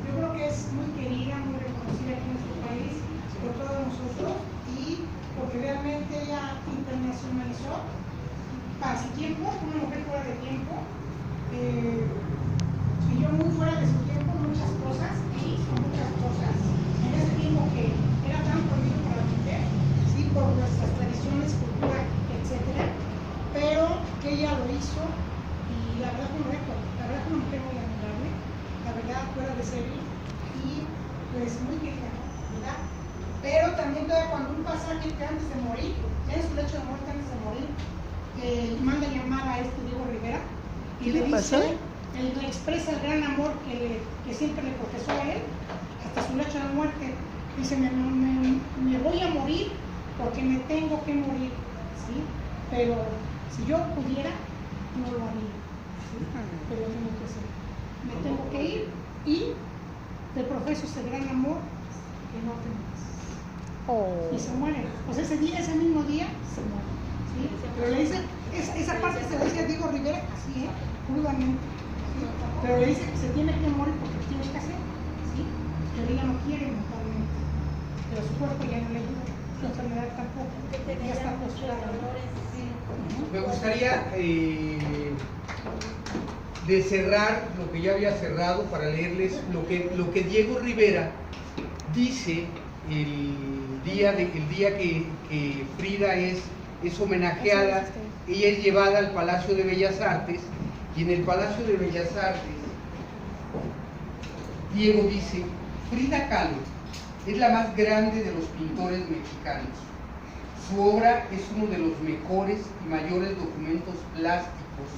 yo creo que es muy querida, muy reconocida aquí en nuestro país por todos nosotros, y porque realmente ella internacionalizó para su tiempo, una mujer fuera de tiempo, y yo muy fuera de su tiempo, muchas cosas, y son muchas cosas, en ese tiempo que era tan prohibido para la mujer, ¿sí? Por nuestras tradiciones, cultura, etcétera, pero que ella lo hizo, y la verdad fue un reto, la verdad fue una mujer muy admirable, la verdad fuera de serie, y pues muy querida, ¿verdad? Pero también todavía cuando un pasaje que antes de morir, en su lecho de muerte antes de morir, manda llamar a Diego Rivera y le dice, le expresa el gran amor que siempre le profesó a él hasta su lecho de muerte. Dice, me voy a morir porque me tengo que morir, ¿sí? Pero si yo pudiera, no lo haría, ¿sí? Pero tengo que hacer. Me tengo que ir y te profeso ese gran amor que no tengo. Y se muere. Pues ese mismo día se muere, ¿sí? Pero le dice, esa parte se la dice a Diego Rivera así, crudamente, ¿sí? Pero le dice que se tiene que morir porque tiene que hacer, ¿sí? Pero ella no quiere mentalmente, pero su cuerpo ya no le ayuda, su enfermedad tampoco, ya está postrada. Me gustaría de cerrar lo que ya había cerrado para leerles lo que Diego Rivera dice el día que Frida es homenajeada. Ella es llevada al Palacio de Bellas Artes, y en el Palacio de Bellas Artes Diego dice: Frida Kahlo es la más grande de los pintores mexicanos. Su obra es uno de los mejores y mayores documentos plásticos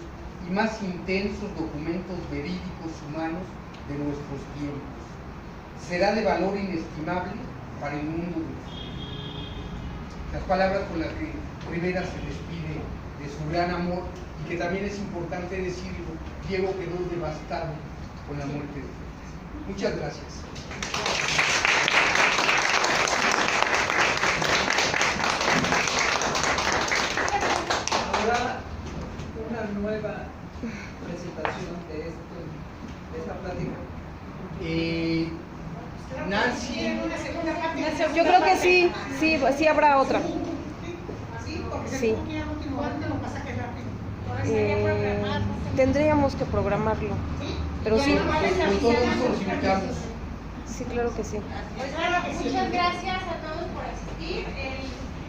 y más intensos documentos verídicos humanos de nuestros tiempos. Será de valor inestimable para el mundo de hoy. Las palabras con las que Rivera se despide de su gran amor, y que también es importante decirlo, Diego quedó devastado con la muerte de Frida. Muchas gracias. Ahora una nueva presentación de esta plática. Nancy, Yo creo que sí, sí habrá otra. Sí. Tendríamos que programarlo. Pero sí. Sí, claro que sí. Pues bueno, muchas gracias a todos por asistir.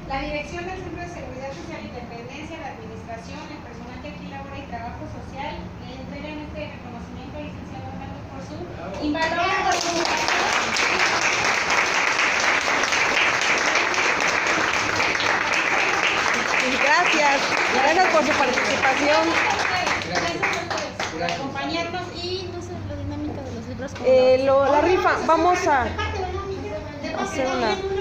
La Dirección del Centro de Seguridad Social y Dependencia, la Administración, el personal que aquí labora y trabajo social, le entregan este reconocimiento al licenciado Orlando por su invalorable participación. Gracias por su participación. Gracias a ustedes por acompañarnos y no sé, la dinámica de los libros. La rifa, vamos a hacer una.